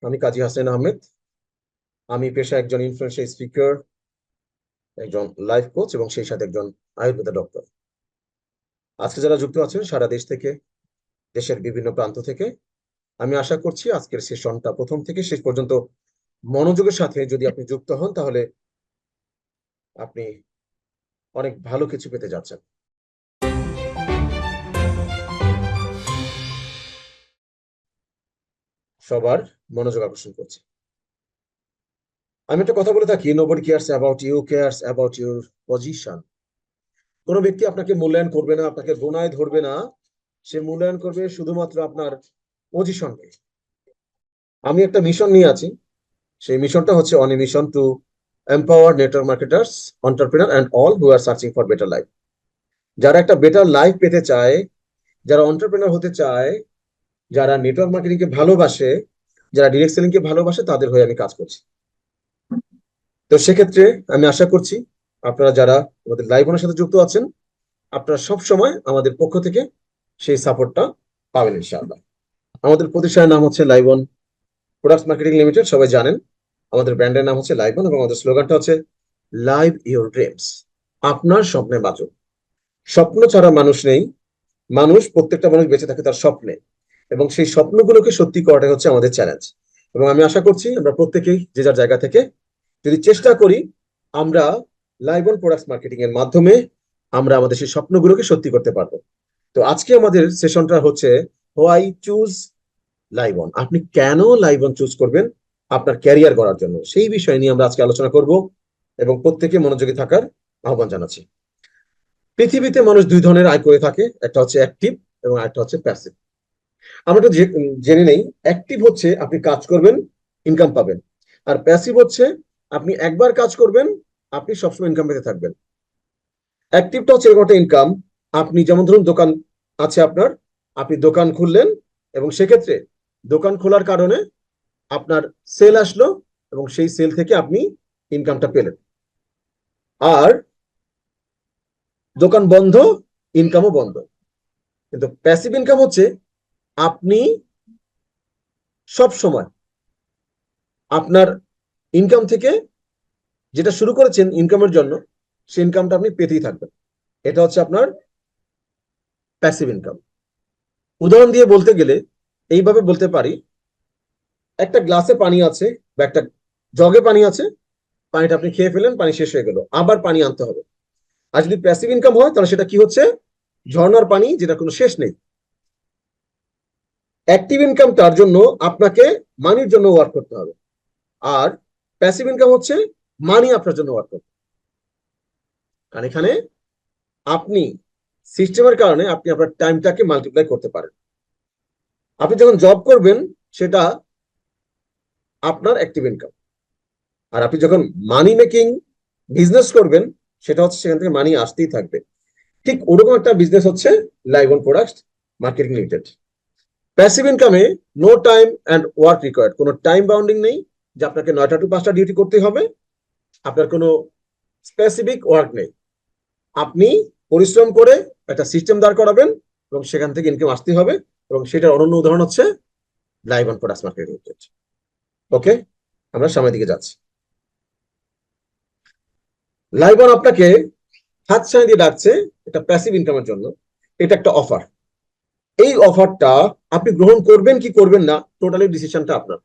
আমি কাজী হাসান আহমেদ। আমি পেশায় একজন ইনফ্লুয়েন্সিয়াল স্পিকার, একজন লাইফ কোচ এবং সেই সাথে একজন আয়ুর্বেদ ডক্টর। আজকে যারা যুক্ত আছেন সারা দেশ থেকে, দেশের বিভিন্ন প্রান্ত থেকে, আমি আশা করছি আজকের সেশনটা প্রথম থেকে শেষ পর্যন্ত মনোযোগের সাথে যদি আপনি যুক্ত হন তাহলে আপনি অনেক ভালো কিছু পেতে যাচ্ছেন। সবার মনোযোগ আকর্ষণ করছি। আমি একটা কথা বলে থাকি, nobody cares about you, cares about your position. কোনো ব্যক্তি আপনাকে মূল্যায়ন করবে না, আপনাকে গোনায় ধরবে না, সে মূল্যায়ন করবে শুধুমাত্র আপনার পজিশনকে। আমি একটা মিশন নিয়ে আছি, সেই মিশনটা হচ্ছে on a mission to empower network marketers, entrepreneur and all who R searching for better life. যারা একটা বেটার লাইফ পেতে চায়, যারা এন্টারপ্রেনার হতে চায়, যারা নেটওয়ার্ক মার্কেটিং কে ভালোবাসে, যারা ডিরেক্ট সেলিং কে ভালোবাসে, তাদের হয়ে আমি কাজ করছি। তো সেক্ষেত্রে আমি আশা করছি আপনারা যারা আমাদের লাইভ ওনার সাথে যুক্ত আছেন, আপনারা সব সময় আমাদের পক্ষ থেকে সেই সাপোর্টটা পাবেন ইনশাআল্লাহ। আমাদের প্রতিষ্ঠানের নাম হচ্ছে live on products marketing limited, সবাই জানেন। আমাদের ব্র্যান্ডের নাম হচ্ছে লাইভ অন এবং আমাদের স্লোগানটা হচ্ছে লাইভ ইউর ড্রিমস। আপনার স্বপ্নে বাঁচুন। স্বপ্ন ছাড়া মানুষ নেই, মানুষ, প্রত্যেকটা মানুষ বেঁচে থাকে তার স্বপ্নে, এবং সেই স্বপ্নগুলোকে সত্যি করাটাই হচ্ছে আমাদের চ্যালেঞ্জ। এবং আমি আশা করছি আমরা প্রত্যেকেই যে যার জায়গা থেকে যদি চেষ্টা করি, আমরা লাইভ অন প্রোডাক্টস মার্কেটিং এর মাধ্যমে আমরা আমাদের সেই স্বপ্নগুলোকে সত্যি করতে পারবো। তো আজকে আমাদের সেশনটা হচ্ছে হোয়াই চুজ লাইভ অন। আপনি কেন লাইভ অন চুজ করবেন আপনার ক্যারিয়ার করার জন্য, সেই বিষয় নিয়ে আমরা আজকে আলোচনা করব এবং প্রত্যেকে মনোযোগী থাকার আহ্বান জানাচ্ছি। পৃথিবীতে মানুষ দুই ধরনের আয় করে থাকে, একটা হচ্ছে অ্যাক্টিভ এবং একটা হচ্ছে প্যাসিভ। আমরা একটু জেনে নেই। অ্যাক্টিভ হচ্ছে আপনি কাজ করবেন, ইনকাম পাবেন। আর প্যাসিভ হচ্ছে আপনি একবার কাজ করবেন, আপনি সবসময় ইনকাম পেতে থাকবেন। অ্যাক্টিভটা হচ্ছে এরকম একটা ইনকাম, আপনি যেমন ধরুন দোকান আছে আপনার, আপনি দোকান খুললেন এবং সেক্ষেত্রে দোকান খোলার কারণে আপনার সেল আসলো এবং সেই সেল থেকে আপনি ইনকামটা পেলেন। আর দোকান বন্ধ, ইনকামও বন্ধ। কিন্তু প্যাসিভ ইনকাম হচ্ছে আপনি সব সময় আপনার ইনকাম থেকে যেটা শুরু করেছেন ইনকামের জন্য, সেই ইনকামটা আপনি পেতেই থাকবেন। এটা হচ্ছে আপনার প্যাসিভ ইনকাম। উদাহরণ দিয়ে বলতে গেলে এইভাবে বলতে পারি, একটা গ্লাসে পানি আছে বা একটা জগে পানি আছে, পানিটা আপনি খেয়ে ফেলেন, পানি শেষ হয়ে গেল, আবার পানি আনতে হবে। আর যদি প্যাসিভ ইনকাম হয় তাহলে সেটা কি হচ্ছে, ঝর্ণার পানি যেটা কোনো শেষ নেই। অ্যাক্টিভ ইনকামটার জন্য আপনাকে মানির জন্য ওয়ার্ক করতে হবে, আর প্যাসিভ ইনকাম হচ্ছে মানি আপনার জন্য ওয়ার্ক করতে। কারণ এখানে আপনি সিস্টেমের কারণে আপনি আপনার টাইমটাকে মাল্টিপ্লাই করতে পারেন। আপনি যখন জব করবেন সেটা আপনার অ্যাক্টিভ ইনকাম, আর আপনি যখন মানি মেকিং বিজনেস করবেন সেটা হচ্ছে সেখান থেকে মানি আসতেই থাকবে। ঠিক ওরকম একটা বিজনেস হচ্ছে live on products marketing limited. Passive ইনকামে no time and work required, কোনো টাইম বাউন্ডিং নেই যে আপনাকে 9টা to 5টা ডিউটি করতে হবে, আপনার কোনো স্পেসিফিক ওয়ার্ক নেই। আপনি পরিশ্রম করে একটা সিস্টেম দাঁড় করাবেন এবং সেখান থেকে ইনকাম আসতে হবে, এবং সেটার অনন্য উদাহরণ হচ্ছে live on products marketing limited. Okay, আমরা সামনের দিকে যাচ্ছি। লাইভ অন আপনাকে হাতছানি দিয়ে ডাকছে এটা প্যাসিভ ইনকামের জন্য। এটা একটা অফার। এই অফারটা আপনি গ্রহণ করবেন কি করবেন না, টোটালি ডিসিশনটা আপনার।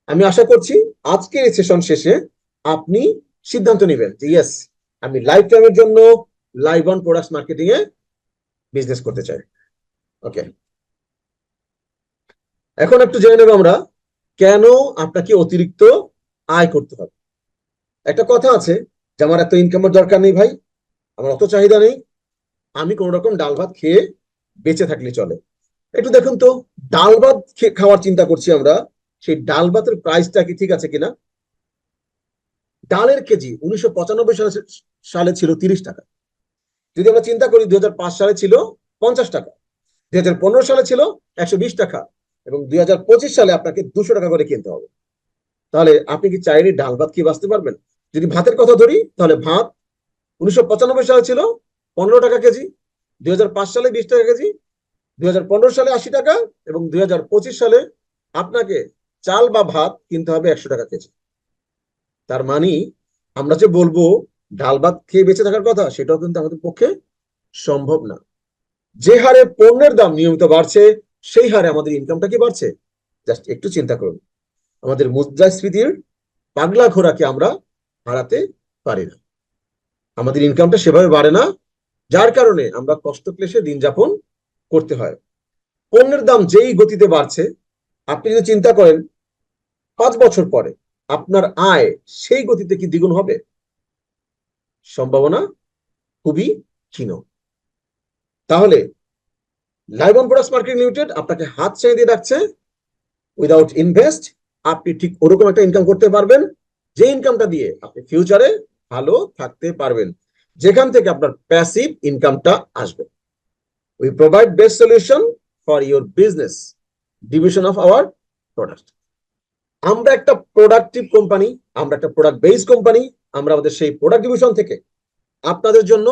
আমি আশা করছি আজকের এই সেশন শেষে আপনি সিদ্ধান্ত নেবেন যে ইয়েস, আমি লাইফ টাইমের জন্য live on products marketing A business করতে চাই। ওকে, এখন একটু জেনে নেব আমরা কেন আপনাকে অতিরিক্ত আয় করতে হবে। একটা কথা আছে যে আমার এত ইনকামের দরকার নেই ভাই, আমার অত চাহিদা নেই, আমি কোন রকম ডাল ভাত খেয়ে বেঁচে থাকলে চলে। একটু দেখুন তো, ডাল ভাত খাওয়ার চিন্তা করছি আমরা, সেই ডাল ভাতের প্রাইসটা কি ঠিক আছে কিনা। ডালের কেজি 1995 সালে ছিল 30 টাকা। যদি আমরা চিন্তা করি 2005 সালে ছিল 50 টাকা, 2015 সালে ছিল 120 টাকা, এবং 2025 সালে আপনাকে 200 টাকা করে কিনতে হবে। তাহলে আপনি কি চাইলে ডাল ভাত খেয়ে বাঁচতে পারবেন? যদি ভাতের কথা ধরি তাহলে ভাত 1995 সালে ছিল 15 টাকা কেজি, 2005 সালে 20 টাকা কেজি, 2015 সালে 80 টাকা, এবং 2025 সালে আপনাকে চাল বা ভাত কিনতে হবে 100 টাকা কেজি। তার মানে আমরা যে বলবো ডাল ভাত খেয়ে বেঁচে থাকার কথা, সেটাও কিন্তু আমাদের পক্ষে সম্ভব না। যে হারে পণ্যের দাম নিয়মিত বাড়ছে, সেই হারে আমাদের ইনকামটা কি বাড়ছে? জাস্ট একটু চিন্তা করুন। আমাদের মুদ্রাস্ফীতির পাগলা ঘোড়াকে আমরা হারাতে পারি না। আমাদের ইনকামটা সেভাবে বাড়ে না, যার কারণে আমরা কষ্ট ক্লেশে দিন যাপন করতে হয়। পণ্যের দাম যেই গতিতে বাড়ছে, আপনি যদি চিন্তা করেন 5 বছর পরে আপনার আয় সেই গতিতে কি দ্বিগুণ হবে? সম্ভাবনা খুবই ক্ষীণ। তাহলে লাইবন প্রোডাক্টস মার্কেটিং লিমিটেড আপনাকে হাত ছেড়ে দিয়ে রাখছে। উইদাউট ইনভেস্ট আপনি ঠিক ওরকম একটা ইনকাম করতে পারবেন, যে ইনকামটা দিয়ে আপনি ফিউচারে ভালো থাকতে পারবেন, যেখান থেকে আপনার প্যাসিভ ইনকামটা আসবে। We provide best solution for your business division of our product. আমরা একটা প্রোডাক্টিভ কোম্পানি, আমরা একটা প্রোডাক্ট বেস কোম্পানি। আমরা আমাদের সেই প্রোডাক্ট ডিভিশন থেকে আপনাদের জন্য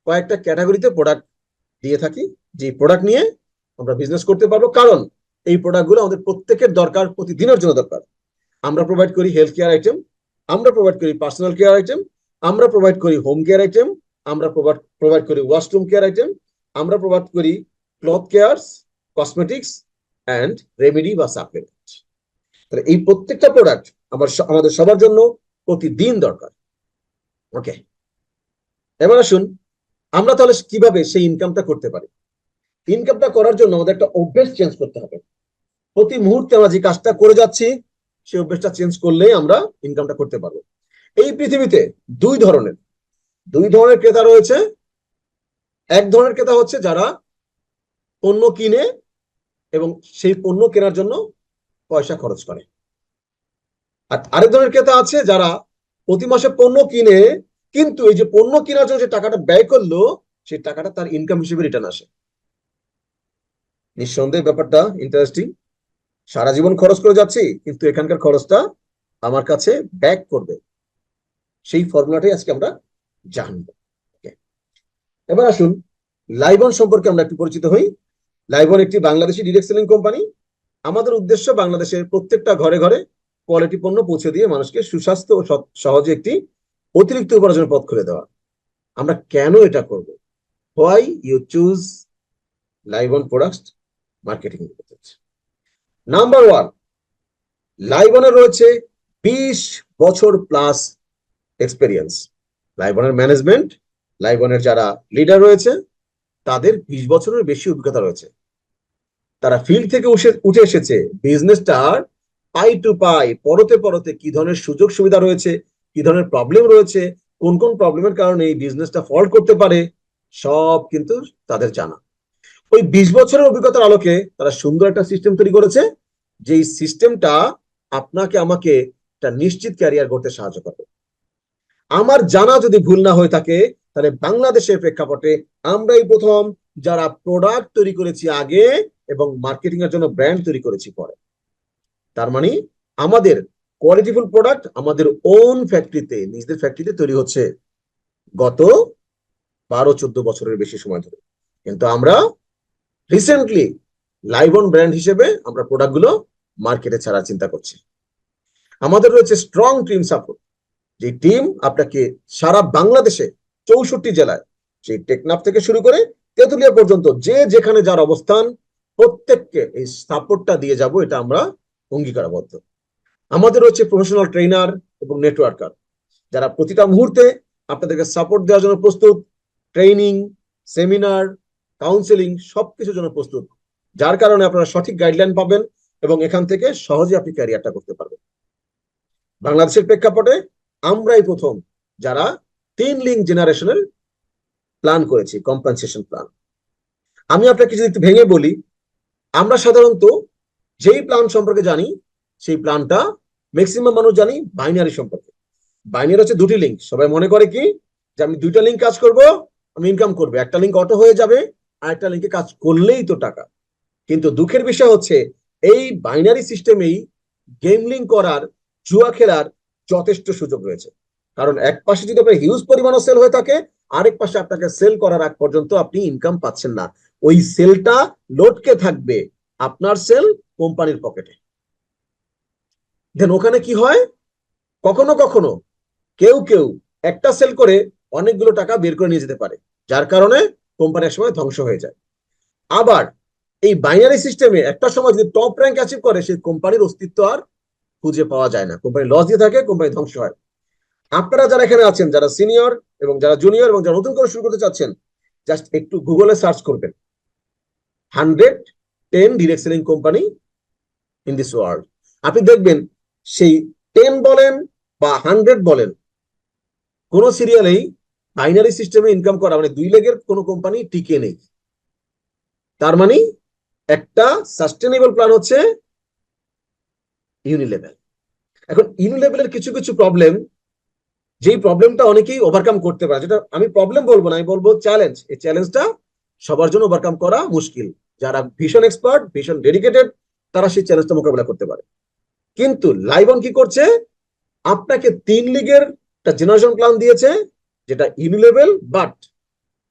কয়েকটা ক্যাটাগরিতে প্রোডাক্ট দিয়ে থাকি, যে প্রোডাক্ট নিয়ে আমরা বিজনেস করতে পারবো, কারণ এই প্রোডাক্টগুলো আমাদের প্রত্যেকের দরকার, প্রতিদিনের জন্য দরকার। আমরা প্রোভাইড করি হেলথ কেয়ার আইটেম, আমরা প্রোভাইড করি পার্সোনাল কেয়ার আইটেম, আমরা প্রোভাইড করি হোম কেয়ার আইটেম, আমরা প্রোভাইড করি ওয়াশরুম কেয়ার আইটেম, আমরা প্রোভাইড করি cloth care, cosmetics and remedy বা সাপ্লিমেন্ট। তাহলে এই প্রত্যেকটা প্রোডাক্ট আমাদের সবার জন্য প্রতিদিন দরকার। ওকে, এবার আসুন আমরা তাহলে কিভাবে সেই ইনকামটা করতে পারি। ইনকামটা করার জন্য আমাদের একটা অভ্যেস চেঞ্জ করতে হবে। প্রতি মুহূর্তে আমরা যে কাজটা করে যাচ্ছি, সেই অভ্যেসটা চেঞ্জ করলেই আমরা ইনকামটা করতে পারবো। এই পৃথিবীতে দুই ধরনের ক্রেতা রয়েছে। এক ধরনের ক্রেতা হচ্ছে যারা পণ্য কিনে এবং সেই পণ্য কেনার জন্য পয়সা খরচ করে। আর আরেক ধরনের ক্রেতা আছে যারা প্রতি মাসে পণ্য কিনে, কিন্তু এই যে পণ্য কেনার জন্য যে টাকাটা ব্যয় করলো, সেই টাকাটা তার ইনকাম হিসেবে রিটার্ন আসে। নিঃসন্দেহে ব্যাপারটা ইন্টারেস্টিং। সারা জীবন খরচ করে যাচ্ছি, কিন্তু এখানকার খরচটা আমার কাছে ব্যাক করবে। সেই ফর্মুলাটাই আজকে আমরা জানবো। এবার আসুন লাইবন সম্পর্কে আমরা একটু পরিচিত হই। লাইবন একটি বাংলাদেশি ডিরেক্ট সেলিং কোম্পানি। আমাদের উদ্দেশ্য বাংলাদেশের প্রত্যেকটা ঘরে ঘরে কোয়ালিটি পণ্য পৌঁছে দিয়ে মানুষকে সুস্বাস্থ্য ও সহজে একটি অতিরিক্ত উপার্জনের পথ খুলে দেওয়া। আমরা কেন এটা করব? Why you choose Libon products marketing limited. Number 1, লাইবনের রয়েছে 20 বছর প্লাস এক্সপেরিয়েন্স। লাইবনের ম্যানেজমেন্ট, লাইবনের যারা লিডার রয়েছে, তাদের 20 বছরের বেশি অভিজ্ঞতা রয়েছে। তারা ফিল্ড থেকে উঠে এসেছে বিজনেসটার পাই টু পাই, পরতে পরতে কি ধরনের সুযোগ সুবিধা রয়েছে, কি ধরনের প্রবলেম রয়েছে, কোন কোন প্রবলেমের কারণে এই বিজনেসটা ফল্ট করতে পারে, সব কিন্তু তাদের জানা। ওই 20 বছরের অভিজ্ঞতার আলোকে তারা সুন্দর একটা সিস্টেম তৈরি করেছে, যে সিস্টেমটা আপনাকে আমাকে একটা নিশ্চিত ক্যারিয়ার গড়তে সাহায্য করবে। আমার জানা যদি ভুল না হয়ে থাকে, তাহলে বাংলাদেশের প্রেক্ষাপটে আমরাই প্রথম যারা প্রোডাক্ট তৈরি করেছি আগে এবং মার্কেটিং এর জন্য ব্র্যান্ড তৈরি করেছি পরে। তার মানে আমাদের কোয়ালিটিফুল প্রোডাক্ট আমাদের ওন ফ্যাক্টরিতে, নিজেদের ফ্যাক্টরিতে তৈরি হচ্ছে গত 12-14 বছরের বেশি সময় ধরে। কিন্তু আমরা রিসেন্টলি লাইবন ব্র্যান্ড হিসেবে আমরা প্রোডাক্টগুলো মার্কেটে ছাড়ার চিন্তা করছি। আমাদের রয়েছে স্ট্রং টিম সাপোর্ট, যে টিম আপনাকে সারা বাংলাদেশে 64 জেলায়, সেই টেকনাফ থেকে শুরু করে তেঁতুলিয়া পর্যন্ত যে যেখানে যার অবস্থান, প্রত্যেককে এই সাপোর্টটা দিয়ে যাব, এটা আমরা অঙ্গীকারবদ্ধ। আমাদের রয়েছে প্রফেশনাল ট্রেনার এবং নেটওয়ার্কার, যারা প্রতিটা মুহূর্তে আপনাদেরকে সাপোর্ট দেওয়ার জন্য প্রস্তুত। ট্রেনিং, সেমিনার, কাউন্সেলিং সবকিছুর জন্য প্রস্তুত, যার কারণে আপনারা সঠিক গাইডলাইন পাবেন এবং এখান থেকে সহজে আপনি ক্যারিয়ারটা করতে পারবেন। বাংলাদেশের প্রেক্ষাপটে আমরাই প্রথম যারা 3 লিঙ্ক জেনারেশনের প্ল্যান করেছি, কম্পেনসেশন প্ল্যান। আমি আপনাকে যদি একটু ভেঙে বলি, আমরা সাধারণত যেই প্ল্যান সম্পর্কে জানি, সেই প্ল্যানটা ম্যাক্সিমাম মানুষ জানি বাইনারি সম্পর্কে। বাইনারি হচ্ছে 2টি লিঙ্ক। সবাই মনে করে কি যে আমি 2টা লিঙ্ক কাজ করব, আমি ইনকাম করবো, একটা লিঙ্ক অটো হয়ে যাবে, আর একটা লিঙ্কে কাজ করলেই তো টাকা। কিন্তু দুঃখের বিষয় হচ্ছে এই বাইনারি সিস্টেমেই গেমলিং করার, জুয়া খেলার যথেষ্ট সুযোগ রয়েছে। কারণ এক পাশে যদি আপনার হিউজ পরিমাণে সেল হয়ে থাকে, আরেক পাশে আপনাকে সেল করার আগ পর্যন্ত আপনি ইনকাম পাচ্ছেন না। ওই সেলটা লটকে থাকবে, আপনার সেল কোম্পানির পকেটে। দেন ওখানে কি হয়, কখনো কখনো কেউ কেউ একটা সেল করে অনেকগুলো টাকা বের করে নিয়ে যেতে পারে, যার কারণে কোম্পানি একসময় ধ্বংস হয়ে যায়। আবার এই বাইনারি সিস্টেমে একটা সময় যদি টপ র্যাঙ্ক অ্যাচিভ করে, সেই কোম্পানির অস্তিত্ব আর খুঁজে পাওয়া যায় না, কোম্পানি লস দিয়ে থাকে, কোম্পানি ধ্বংস হয়। আপনারা যারা এখানে আছেন, যারা সিনিয়র এবং যারা জুনিয়র এবং যারা নতুন করে শুরু করতে চাচ্ছেন, জাস্ট একটু গুগলে সার্চ করবেন 110 direct selling company in this world. আপনি দেখবেন সেই 10 বলেন বা 100 বলেন, কোন সিরিয়ালেই বাইনারি সিস্টেমে ইনকাম করা মানে 2 লেগের কোন কোম্পানি টিকে নেই। তার মানে একটা সাস্টেনেবল প্ল্যান হচ্ছে ইউনিলেভেল। এখন ইউনিলেভেলের কিছু কিছু প্রবলেম, যেই প্রবলেমটা অনেকেই ওভারকাম করতে পারে, যেটা আমি প্রবলেম বলবো না, আমি বলবো চ্যালেঞ্জ। এই চ্যালেঞ্জটা সবার জন্য ওভারকাম করা মুশকিল। যারা ভীষণ এক্সপার্ট, ভীষণ ডেডিকেটেড, তারা সেই চ্যালেঞ্জটা মোকাবেলা করতে পারে। কিন্তু লাইবন কি করছে, আপনাকে 3 লিগের একটা জেনারেশন প্ল্যান দিয়েছে, যেটা ইউনিলেভেল, বাট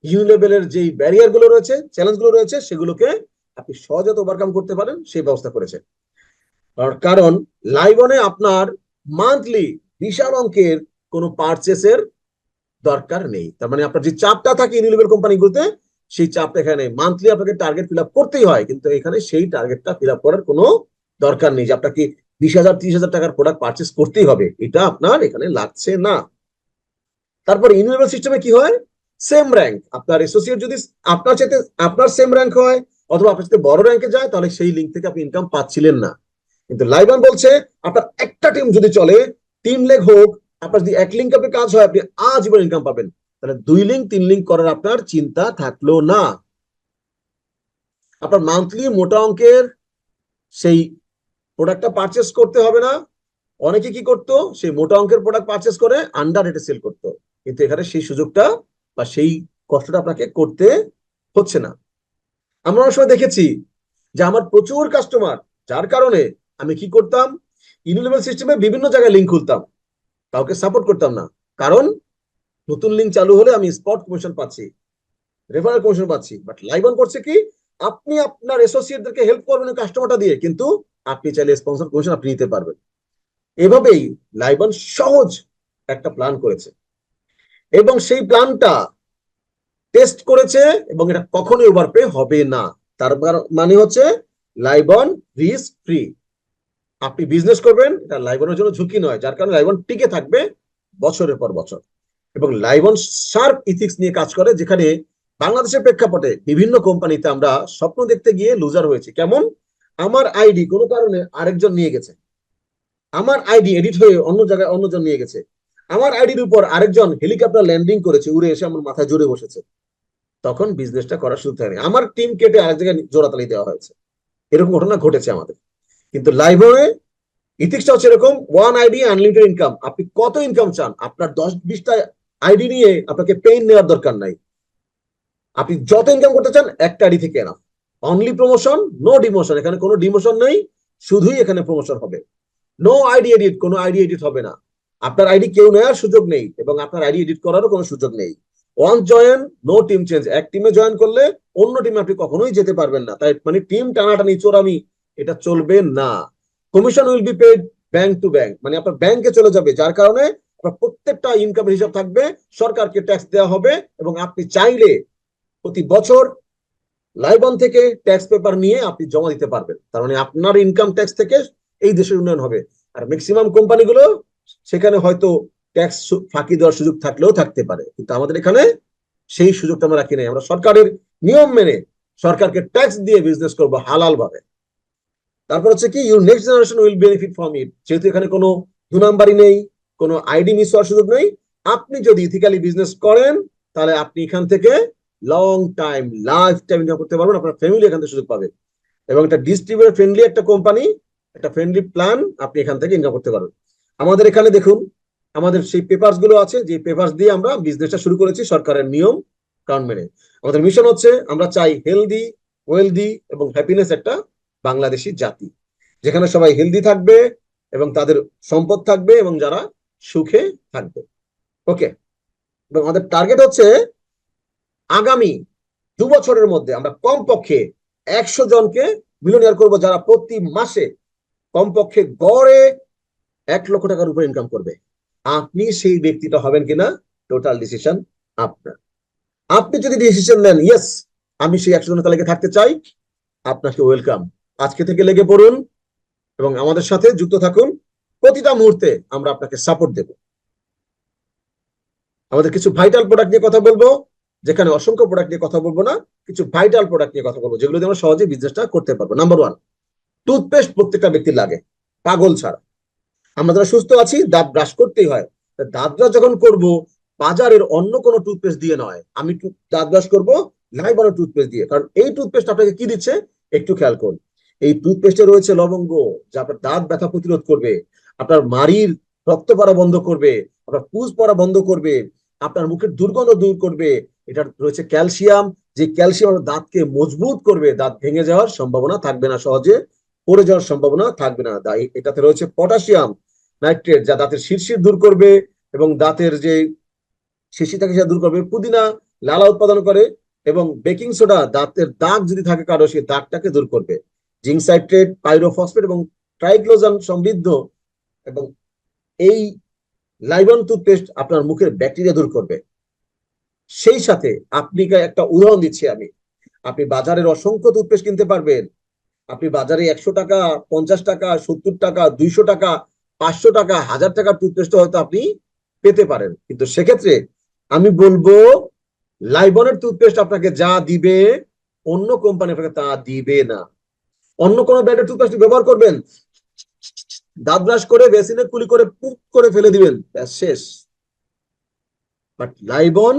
ইউনিলেভেলের যেই ব্যারিয়ার গুলো রয়েছে, চ্যালেঞ্জ গুলো রয়েছে, সেগুলোকে আপনি সহজে ওভারকাম করতে পারেন, সেই ব্যবস্থা করেছে। কারণ লাইবনে আপনার মান্থলি বিশাল অঙ্কের কোনো পারচেসের দরকার নেই। তার মানে আপনার যে চাপটা থাকে ইউনিলিভার কোম্পানিগুলোতে, সেই চাপটা এখানে মান্থলি আপনাকে টার্গেট ফিল আপ করতেই হয়, কিন্তু এখানে সেই টার্গেটটা ফিল আপ করার কোনো দরকার নেই যে আপনাকে 20,000 30,000 টাকার প্রোডাক্ট পারচেস করতেই হবে, এটা আপনার এখানে লাগছে না। তারপর ইউনিলিভার সিস্টেমে কি হয়, সেম র্যাঙ্ক, আপনার অ্যাসোসিয়েট যদি আপনার সাথে আপনার সেম র্যাঙ্ক হয় অথবা আপনার সাথে বড় র্যাঙ্কে যায়, তাহলে সেই লিঙ্ক থেকে আপনি ইনকাম পাচ্ছিলেন না। কিন্তু লাইবান বলছে আপনার একটা টিম যদি চলে, 3 লেগ হোক, আপনার যদি 1 লিঙ্ক আপনি কাজ হয়, আপনি আজীবন ইনকাম পাবেন। তাহলে 2 লিঙ্ক 3 লিঙ্ক করার আপনার চিন্তা থাকলো না। আপনার মান্থলি মোটা অঙ্কের সেই প্রোডাক্টটা পারচেস করতে হবে না। অনেকে কি করতো, সেই মোটা অঙ্কের প্রোডাক্ট পারচেস করে আন্ডার রেটে সেল করতো, কিন্তু এখানে সেই সুযোগটা বা সেই কষ্টটা আপনাকে করতে হচ্ছে না। আমরা অনেক সময় দেখেছি যে আমার প্রচুর কাস্টমার, যার কারণে আমি কি করতাম, ইউনিলেভেল সিস্টেমে বিভিন্ন জায়গায় লিঙ্ক খুলতাম, কাউকে সাপোর্ট করতাম না। কারণ নতুন লিঙ্ক চালু হলে আমি স্পট কমিশন পাচ্ছি, রেফারেল কমিশন পাচ্ছি। বাট লাইবন করছে কি, আপনি আপনার অ্যাসোসিয়েটদেরকে হেল্প করবেন কাস্টমারটা দিয়ে, কিন্তু আপনি চাইলে স্পন্সর কমিশন আপনি নিতে পারবেন। এভাবেই লাইবন সহজ একটা প্ল্যান করেছে, এবং সেই প্ল্যানটা টেস্ট করেছে, এবং এটা কখনোই ওভারপে হবে না। তার মানে হচ্ছে লাইবন রিস্ক ফ্রি। আপনি বিজনেস করবেন, এটা লাইবনের জন্য ঝুঁকি নয়, যার কারণে লাইবন টিকে থাকবে বছরের পর বছর। এবং লাইবন শার্প ইথিক্স নিয়ে কাজ করে, যেখানে বাংলাদেশের প্রেক্ষাপটে বিভিন্ন কোম্পানিতে আমরা স্বপ্ন দেখতে গিয়ে লুজার হয়েছে। কেমন, আমার আইডি কোনো কারণে আরেকজন নিয়ে গেছে, আমার আইডি এডিট হয়ে অন্য জায়গায় অন্যজন নিয়ে গেছে, আমার আইডির উপর আরেকজন হেলিকপ্টার ল্যান্ডিং করেছে, উড়ে এসে আমার মাথায় জোরে বসেছে, তখন বিজনেসটা করার সুযোগ থাকে। আমার টিম কেটে আরেক জায়গায় জোড়াতালি দেওয়া হয়েছে, এরকম ঘটনা ঘটেছে আমাদের। কিন্তু লাইভে ইথিক্সটা হচ্ছে এরকম, 1 আইডি আনলিমিটেড ইনকাম। আপনি কত ইনকাম চান, আপনার 10-20টা আইডি নিয়ে আপনাকে পেইন নেওয়ার দরকার নাই। আপনি যত ইনকাম করতে চান একটা আইডি থেকে না। অনলি প্রমোশন, নো ডিমোশন, এখানে কোনো ডিমোশন নেই, শুধুই এখানে প্রমোশন হবে। নো আইডি এডিট, কোনো আইডি এডিট হবে না। আপনার আইডি কেউ নেওয়ার সুযোগ নেই, এবং আপনার আইডি এডিট করারও কোনো সুযোগ নেই। One join, no team change. এক টিমে জয়েন করলে অন্য টিমে আপনি কখনোই যেতে পারবেন না। তাই মানে টিম টানাটানি, চোরামি, এটা চলবে না। Commission will be paid bank to bank, মানে আপনার ব্যাংকে চলে যাবে, যার কারণে আপনার প্রত্যেকটা ইনকামের হিসাব থাকবে, সরকারকে ট্যাক্স দেওয়া হবে, এবং আপনি চাইলে প্রতি বছর লাইবন থেকে ট্যাক্স পেপার নিয়ে আপনি জমা দিতে পারবেন। তার মানে আপনার ইনকাম ট্যাক্স থেকে এই দেশের উন্নয়ন হবে। আর ম্যাক্সিমাম কোম্পানিগুলো সেখানে হয়তো ট্যাক্স ফাঁকি দেওয়ার সুযোগ থাকলেও থাকতে পারে, কিন্তু আমাদের এখানে সেই সুযোগটা আমরা রাখি নাই। আমরা সরকারের নিয়ম মেনে সরকারকে ট্যাক্স দিয়ে বিজনেস করবো হালাল ভাবে। তারপর হচ্ছে কি, your next generation will benefit from it. যেহেতু এখানে কোনো 2 নাম্বারই নেই, কোনো আইডি মিস হওয়ার সুযোগ নেই। আপনি যদি ইথিক্যালি বিজনেস করেন, তাহলে আপনি এখান থেকে long time, life time income করতে পারবেন, আপনার ফ্যামিলি এখান থেকে সুযোগ পাবে। এবং একটা ডিস্ট্রিবিউটর ফ্রেন্ডলি একটা কোম্পানি, একটা ফ্রেন্ডলি প্ল্যান, আপনি এখান থেকে ইনকাম করতে পারবেন। আমাদের এখানে দেখুন, আমাদের সেই পেপারস গুলো আছে, যে পেপারস দিয়ে আমরা বিজনেসটা শুরু করেছি সরকারের নিয়ম কারণ মেনে। আমাদের মিশন হচ্ছে, আমরা চাই হেলদি, ওয়েলদি এবং হ্যাপিনেস একটা বাংলাদেশি জাতি, যেখানে সবাই হেলদি থাকবে এবং তাদের সম্পদ থাকবে এবং যারা সুখে থাকবে। ওকে, এবং আমাদের টার্গেট হচ্ছে আগামী 2 বছরের মধ্যে আমরা কমপক্ষে 100 জনকে মিলিয়নিয়ার করবো, যারা প্রতি মাসে কমপক্ষে গড়ে 1 লক্ষ টাকার উপর ইনকাম করবে, আপনি সেই ব্যক্তিটা হবেন কিনা টোটাল ডিসিশন আপনার। আপনি যদি ডিসিশন নেন ইয়েস আমি সেই 100 জনের তালিকায় থাকতে চাই, আপনাকে ওয়েলকাম। আজকে থেকে লেগে পড়ুন এবং আমাদের সাথে যুক্ত থাকুন। প্রতিটা মুহূর্তে আমরা আপনাকে সাপোর্ট দেব। আমাদের কিছু ভাইটাল প্রোডাক্ট নিয়ে কথা বলবো, যেখানে অসংখ্য প্রোডাক্ট নিয়ে কথা বলবো না, কিছু ভাইটাল প্রোডাক্ট নিয়ে কথা বলবো, যেগুলো দিয়ে আমরা সহজে বিজনেসটা করতে পারবো। নাম্বার 1, টুথপেস্ট প্রত্যেকটা ব্যক্তির লাগে, পাগল ছাড়া। আমরা যারা সুস্থ আছি দাঁত ব্রাশ করতেই হয়। দাঁত ব্রাশ যখন করব, বাজারের অন্য কোনো টুথপেস্ট দিয়ে নয়, আমি দাঁত ব্রাশ করবো লাইবনের টুথপেস্ট দিয়ে। কারণ এই টুথপেস্ট আপনাকে কি দিচ্ছে একটু খেয়াল করুন। এই টুথপেস্টে রয়েছে লবঙ্গ, যা আপনার দাঁত ব্যথা প্রতিরোধ করবে, আপনার মাড়ির রক্ত পড়া বন্ধ করবে, আপনার পুজ পড়া বন্ধ করবে, আপনার মুখের দুর্গন্ধ দূর করবে। এটা রয়েছে ক্যালসিয়াম, যে ক্যালসিয়াম দাঁতকে মজবুত করবে, দাঁত ভেঙে যাওয়ার সম্ভাবনা থাকবে না, সহজে পড়ে যাওয়ার সম্ভাবনা থাকবে না। এটাতে রয়েছে পটাশিয়াম নাইট্রেট, যা দাঁতের শিরশির দূর করবে এবং দাঁতের যে শিশি থাকে সেটা দূর করবে। পুদিনা লালা উৎপাদন করে এবং বেকিং সোডা দাঁতের দাগ যদি থাকে কারো, সেই দাগটাকে দূর করবে। জিঙ্ক সাইট্রেট, পাইরোফসফেট এবং ট্রাইক্লোজান সমৃদ্ধ এবং এই লাইবন টুথপেস্ট আপনার মুখের ব্যাকটেরিয়া দূর করবে। সেই সাথে আপনি একটা উদাহরণ দিচ্ছি আমি, আপনি বাজারের অসংখ্য টুথপেস্ট কিনতে পারবেন। আপনি বাজারে 100 টাকা, 50 টাকা, 70 টাকা, 200 টাকা, 500 টাকা, 1000 টাকার টুথপেস্ট হয়তো আপনি পেতে পারেন, কিন্তু সেক্ষেত্রে আমি বলবো লাইবনের টুথপেস্ট আপনাকে যা দিবে অন্য কোম্পানি আপনাকে তা দিবে না। অন্য কোনো ব্র্যান্ডের টুথপেস্ট ব্যবহার করবেন, দাঁত ব্রাশ করে বেসিনে কুলি করে পুপ করে ফেলে দিবেন, শেষ। বাট লাইবন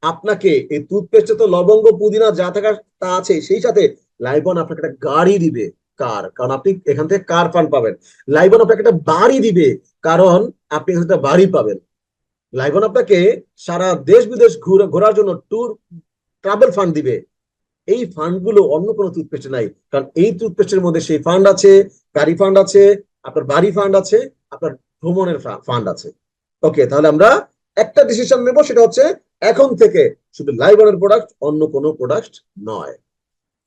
আপনাকে এই টুথপেস্টে তো লবঙ্গ পুদিনা যা থাকার তা আছে, সেই সাথে লাইবন আপনাকে একটা গাড়ি দিবে। কারণ আপনি এখান থেকে কার ফান্ড পাবেন। লাইবন আপনাকে একটা বাড়ি দিবে, কারণ আপনি এখান থেকে বাড়ি পাবেন। লাইবন আপনাকে সারা দেশ বিদেশ ঘোরার জন্য ট্যুর ট্রাভেল ফান্ড দিবে। এই ফান্ড গুলো অন্য কোনো টুথপেস্টে নাই, কারণ এই টুথপেস্টের মধ্যে সেই ফান্ড আছে, গাড়ি ফান্ড আছে, আপনার বাড়ি ফান্ড আছে, আপনার ভ্রমণের ফান্ড আছে। ওকে, তাহলে আমরা একটা ডিসিশন নেব, সেটা হচ্ছে এখন থেকে শুধু লাইবনের প্রোডাক্ট, অন্য কোনো প্রোডাক্ট নয়।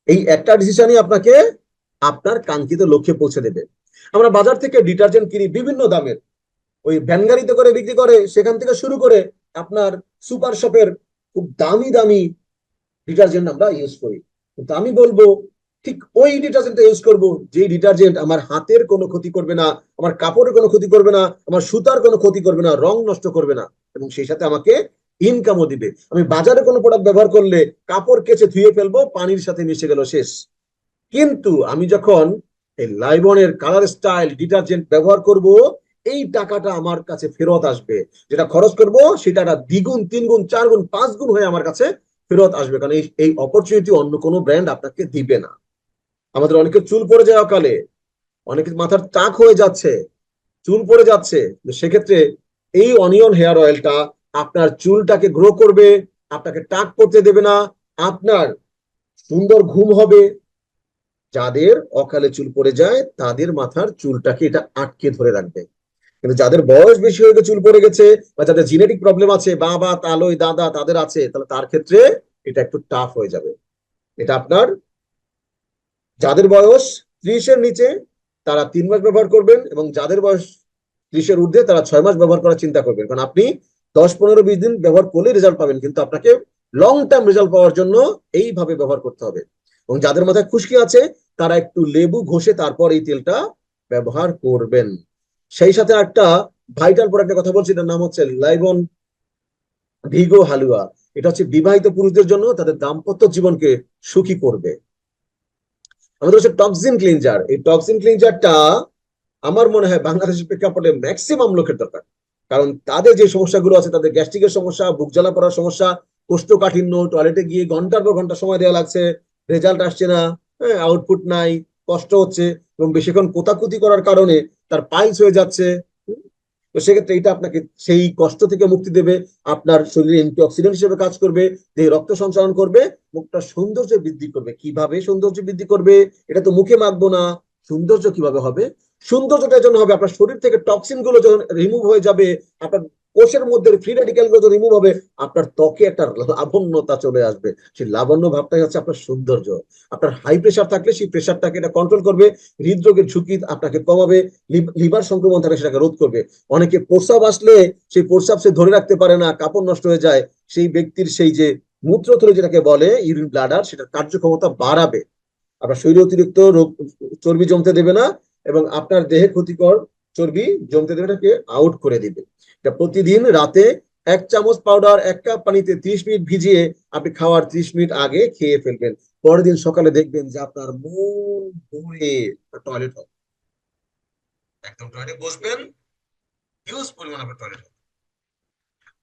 এই একটা ডিসিশনই আপনাকে আপনার কাঙ্ক্ষিত লক্ষ্যে পৌঁছে দেবে। আমরা বাজার থেকে ডিটারজেন্ট কিনি বিভিন্ন দামের, ওই ভ্যান গাড়িতে করে বিক্রি করে, সেখান থেকে শুরু করে আপনার সুপার শপের খুব দামি দামি ডিটারজেন্ট আমরা ইউজ করি। কিন্তু আমি বলবো ঠিক ওই ডিটারজেন্টটা ইউজ করব, যে ডিটারজেন্ট আমার হাতের কোনো ক্ষতি করবে না, আমার কাপড়ের কোনো ক্ষতি করবে না, আমার সুতার কোনো ক্ষতি করবে না, রং নষ্ট করবে না, এবং সেই সাথে আমাকে ইনকামও দিবে। আমি বাজারে কোনো প্রোডাক্ট ব্যবহার করলে কাপড় কেচে ধুয়ে ফেলবো, পানির সাথে মিশে গেল, শেষ। কিন্তু আমি যখন এই লাইবনের কালার স্টাইল ডিটারজেন্ট ব্যবহার করব, এই টাকাটা আমার কাছে ফেরত আসবে। যেটা খরচ করব সেটা দ্বিগুণ, 3 গুণ, 4 গুণ, 5 গুণ হয়ে আমার কাছে ফেরত আসবে, কারণ এই অপরচুনিটি অন্য কোনো ব্র্যান্ড আপনাকে দিবে না। আমাদের অনেকের চুল পড়ে যায় অকালে, অনেকের মাথার টাক হয়ে যাচ্ছে, চুল পড়ে যাচ্ছে, সেক্ষেত্রে এই অনিয়ন হেয়ার অয়েলটা আপনার চুলটাকে গ্রো করবে, আপনাকে টাক পড়তে দেবে না, আপনার সুন্দর ঘুম হবে। যাদের অকালে চুল পড়ে যায় তাদের মাথার চুলটাকে এটা আটকে ধরে রাখবে, কিন্তু যাদের বয়স বেশি হয়ে চুল পড়ে গেছে বা যাদের জেনেটিক প্রবলেম আছে, বাবা, তালই, দাদা তাদের আছে, তাহলে তার ক্ষেত্রে এটা একটু টাফ হয়ে যাবে। এটা আপনার যাদের বয়স 30-এর নিচে তারা 3 মাস ব্যবহার করবেন, এবং যাদের বয়স 30-এর ঊর্ধ্বে তারা 6 মাস ব্যবহার করার চিন্তা করবেন। কারণ আপনি 10, 15, 20 দিন ব্যবহার করলে রেজাল্ট পাবেন, কিন্তু আপনাকে লং টার্ম রেজাল্ট পাওয়ার জন্য এইভাবে ব্যবহার করতে হবে। এবং যাদের মাথায় খুশকি আছে তারা একটু লেবু ঘষে তারপর এই তেলটা ব্যবহার করবেন। সেই সাথে একটা ভাইটাল প্রোডাক্টের কথা বলছি, এটার নাম হচ্ছে লাইবন ভিগো হালুয়া। এটা হচ্ছে বিবাহিত পুরুষদের জন্য, তাদের দাম্পত্য জীবনকে সুখী করবে। আমাদের হচ্ছে টক্সিন ক্লিনজার। এই টক্সিন ক্লিনজারটা আমার মনে হয় বাংলাদেশের প্রেক্ষাপটে ম্যাক্সিমাম লোকের দরকার, কারণ তাদের যে সমস্যাগুলো আছে, তাদের গ্যাস্ট্রিকের সমস্যা, বুক জ্বালা পড়ার সমস্যা, কোষ্ঠকাঠিন্য, টয়লেটে গিয়ে ঘন্টার পর ঘন্টা সময় দেওয়া লাগছে, রেজাল্ট আসছে না, আউটপুট নাই, কষ্ট হচ্ছে, এবং বেশিক্ষণ কোতাকুতি করার কারণে তার পাইলস হয়ে যাচ্ছে। তো সেক্ষেত্রে এটা আপনাকে সেই কষ্ট থেকে মুক্তি দেবে, আপনার শরীরে অ্যান্টিঅক্সিডেন্ট হিসেবে কাজ করবে, দেহে রক্ত সঞ্চালন করবে, মুখটা সৌন্দর্য বৃদ্ধি করবে। কিভাবে সৌন্দর্য বৃদ্ধি করবে? এটা তো মুখে মাখবো না, সৌন্দর্য কিভাবে হবে? সৌন্দর্যটার জন্য হবে আপনার শরীর থেকে টক্সিন গুলো যখন রিমুভ হয়ে যাবে, আপনার কোষের মধ্যে ফ্রি রেডিক্যাল গুলো রিমুভ হবে, আপনার ত্বকে একটা লাবণ্যতা চলে আসবে। সেই লাবণ্য ভাবটাই হচ্ছে আপনার সৌন্দর্য। আপনার হাই প্রেশার থাকলে সেই প্রেশারটাকে এটা কন্ট্রোল করবে, হৃদরোগের ঝুঁকি আপনাকে কমাবে, লিভার সংক্রমণ থাকলে সেটাকে রোধ করবে। অনেকে প্রস্রাব আসলে সেই প্রস্রাব সে ধরে রাখতে পারে না, কাপড় নষ্ট হয়ে যায়, সেই ব্যক্তির সেই যে মূত্রথলি যেটাকে বলে ইউরিন ব্লাডার, সেটার কার্যক্ষমতা বাড়াবে। আপনার শরীরে অতিরিক্ত রোগ চর্বি জমতে দেবে না, এবং আপনার দেহে ক্ষতিকর চর্বি জমতে দেবে, এটাকে আউট করে দিবে। এটা প্রতিদিন রাতে 1 চামচ পাউডার 1 কাপ পানিতে 30 মিনিট ভিজিয়ে আপনি খাওয়ার 30 মিনিট আগে খেয়ে ফেলবেন। পরের দিন সকালে দেখবেন যে আপনার মন ভরে টয়লেট হবে, একদম টয়লেটে বসবেন, হিউজ পরিমাণ আপনার টয়লেট হবে।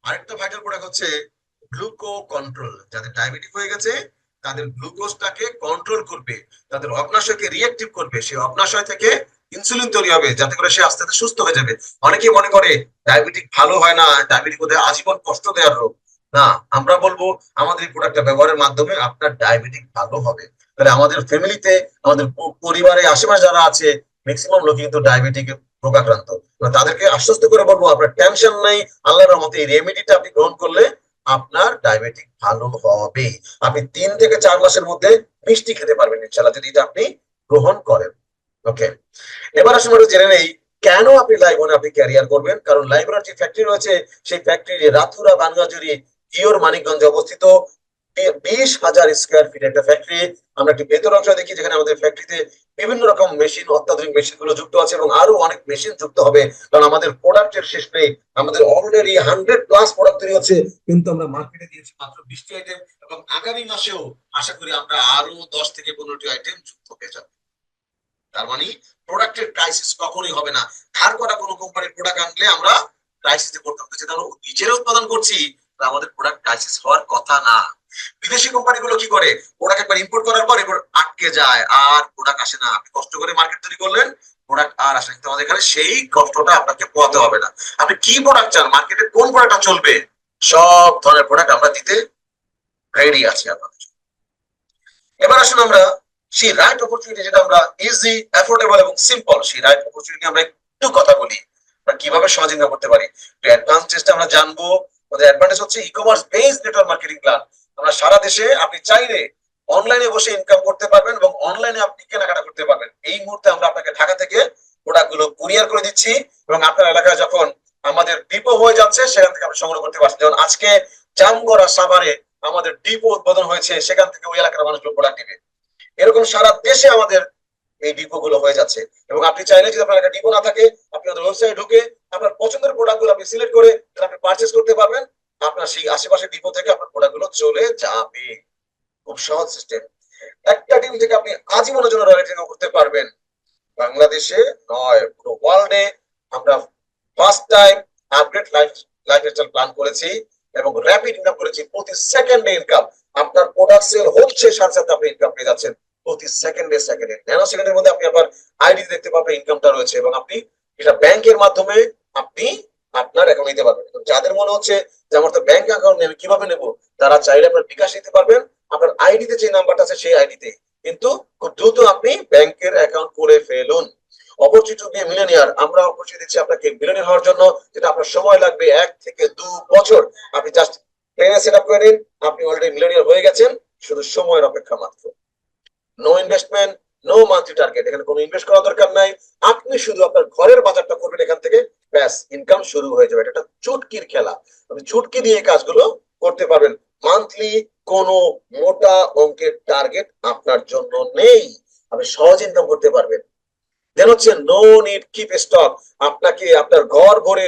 আরেকটা ভাইটাল প্রোডাক্ট হচ্ছে গ্লুকো কন্ট্রোল। যাদের ডায়াবেটিক হয়ে গেছে তাদের গ্লুকোজটাকে কন্ট্রোল করবে, তাদের অগ্নাশয়কে রিঅ্যাক্টিভ করবে, সেই অগ্নাশয় থেকে ইনসুলিন তৈরি হবে, যাতে করে সে আস্তে আস্তে সুস্থ হয়ে যাবে। অনেকেই মনে করে ডায়াবেটিক ভালো হয় না, ডায়াবেটিক বোধহয় আজীবন কষ্ট দেওয়ার রোগ। না, আমরা বলবো আমাদের এই প্রোডাক্টটা ব্যবহারের মাধ্যমে আপনার ডায়াবেটিক ভালো হবে। তাহলে আমাদের ফ্যামিলিতে, আমাদের পরিবারে আশেপাশে যারা আছে, ম্যাক্সিমাম লোক কিন্তু ডায়াবেটিক রোগাক্রান্ত। তাদেরকে আশ্বস্ত করে বলবো আপনার টেনশন নাই, আল্লাহর রহমতে এই রেমেডিটা আপনি গ্রহণ করলে আপনার ডায়াবেটিক ভালো হবে। আপনি 3 থেকে 4 মাসের মধ্যে মিষ্টি খেতে পারবেন ইনশাআল্লাহ, যদি এটা আপনি গ্রহণ করেন। ওকে, এবার আসলে আমরা জেনে নেই কেন আপনি লাইবনে আপনি ক্যারিয়ার করবেন। কারণ লাইবনের যে ফ্যাক্টরি রয়েছে, সেই ফ্যাক্টরি রাথুরা বানগাজুরি ইওর মানিকগঞ্জে অবস্থিত। 20,000 স্কোয়ার ফিট একটা ফ্যাক্টরি। আমরা একটি ভেতর অংশ দেখি, যেখানে আমাদের ফ্যাক্টরিতে বিভিন্ন রকম মেশিন, অত্যাধুনিক মেশিন গুলো যুক্ত আছে, এবং আরো অনেক মেশিন যুক্ত হবে। কারণ আমাদের প্রোডাক্টের শেষ নেই, আমাদের অলরেডি 100+ প্রোডাক্ট তৈরি হচ্ছে, কিন্তু আমরা মার্কেটে দিয়েছি মাত্র 20টি আইটেম, এবং আগামী মাসেও আশা করি আমরা আরো 10 থেকে 15টি আইটেম যুক্ত হয়ে যাবে। তার মানে প্রোডাক্টের ক্রাইসিস কখনোই হবে না। ধার করা কোনো কোম্পানির প্রোডাক্ট আনলে আমরা ক্রাইসিসে পড়তে হচ্ছে, কারণ নিজেরা উৎপাদন করছি, আমাদের প্রোডাক্ট ক্রাইসিস হওয়ার কথা না। বিদেশি কোম্পানিগুলো কি করে, প্রোডাক্ট একবার ইম্পোর্ট করার পর এবার আটকে যায়, আর প্রোডাক্ট আসে না। আপনি কষ্ট করে মার্কেট তৈরি করলেন, প্রোডাক্ট আর আসে না। আমাদের এখানে সেই কষ্টটা আপনাকে পোহাতে হবে না। আপনি কি প্রোডাক্ট চান, মার্কেটে কোন প্রোডাক্টটা চলবে, সব ধরনের প্রোডাক্ট আমরা দিতে রেডি আছি আপনাদের। এবার আসুন আমরা সেই রাইট অপরচুনিটি, যেটা আমরা ইজি, অ্যাফোর্ডেবল এবং সিম্পল, সেই রাইট অপরচুনিটি আমরা একটু কথা বলি, আমরা কিভাবে সহজ ইনকাম করতে পারি। অ্যাডভান্স টেস্টে আমরা জানবো। আমাদের অ্যাডভান্টেজ হচ্ছে e-commerce based network marketing plan. আমরা সারা দেশে আপনি চাইলে অনলাইনে বসে ইনকাম করতে পারবেন, এবং অনলাইনে আপনি কেনাকাটা করতে পারবেন। এই মুহূর্তে আমরা আপনাকে ঢাকা থেকে প্রোডাক্ট গুলো কুরিয়ার করে দিচ্ছি, এবং আপনার এলাকায় যখন আমাদের ডিপো হয়ে যাচ্ছে, সেখান থেকে আপনি সংগ্রহ করতে পারছেন। যেমন আজকে জামগড়া সাভারে আমাদের ডিপো উদ্বোধন হয়েছে, সেখান থেকে ওই এলাকার মানুষগুলো প্রোডাক্ট নেবে। এরকম সারা দেশে আমাদের এই ডিপো গুলো হয়ে যাচ্ছে, এবং আপনি চাইলে যদি আপনার একটা ডিপো না থাকে, আপনি আমাদের ওয়েবসাইটে ঢুকে আপনার পছন্দের প্রোডাক্ট গুলো আপনি সিলেক্ট করে আপনি পারচেজ করতে পারবেন। আপনার সেই আশেপাশের ডিপো থেকে আপনার প্রোডাক্ট গুলো চলে যাবে। খুব সহজ সিস্টেম। একটা ডিম থেকে আপনি আজীবনের জন্য রয়্যালটি ইনকাম করতে পারবেন। বাংলাদেশে নয়, পুরো ওয়ার্ল্ডে আমরা first time update lifestyle plan করেছি, এবং র্যাপিড ইনকাম করেছি। প্রতি সেকেন্ডে ইনকাম, আপনার প্রোডাক্ট সেল হচ্ছে, সাথে সাথে আপনি ইনকাম পেয়ে যাচ্ছেন প্রতি সেকেন্ডে ন্যানো সেকেন্ডের মধ্যে। আপনি আপনার আইডি দেখতে পাবেন ইনকামটা রয়েছে, এবং আপনি এটা ব্যাংকের মাধ্যমে আপনি আপনার অ্যাকাউন্ট নিতে পারবেন। যাদের মনে হচ্ছে যে আমার তো ব্যাংক অ্যাকাউন্ট নেই, কিভাবে নেব, তারা চাইলে আপনার বিকাশ নিতে পারবেন। আপনার আইডিতে যে নাম্বারটা আছে সেই আইডিতে, কিন্তু খুব দ্রুত আপনি ব্যাংকের অ্যাকাউন্ট করে ফেলুন। অপরচুনিটি টু বি মিলিয়নিয়ার, আমরা অপরচুনিটি দিচ্ছি আপনাকে মিলিয়নিয়ার হওয়ার জন্য, যেটা আপনার সময় লাগবে 1 থেকে 2 বছর। আপনি জাস্ট ট্রেনে সেট আপ করে নিন, আপনি অলরেডি মিলিয়নিয়ার হয়ে গেছেন, শুধু সময়ের অপেক্ষা মাত্র। No investment, no monthly target, এখানে কোনো ইনভেস্ট করার দরকার নাই। আপনি শুধু আপনার ঘরের বাজারটা করবেন এখান থেকে, ব্যাস ইনকাম শুরু হয়ে যাবে। এটা একটা চুটকির খেলা, আপনি চুটকি দিয়ে কাজগুলো করতে পারবেন। মান্থলি কোনো মোটা অঙ্কের টার্গেট আপনার জন্য নেই, আপনি সহজ ইনকাম করতে পারবেন। দেন হচ্ছে নো নিড কিপ স্টক, আপনাকে আপনার ঘর ভরে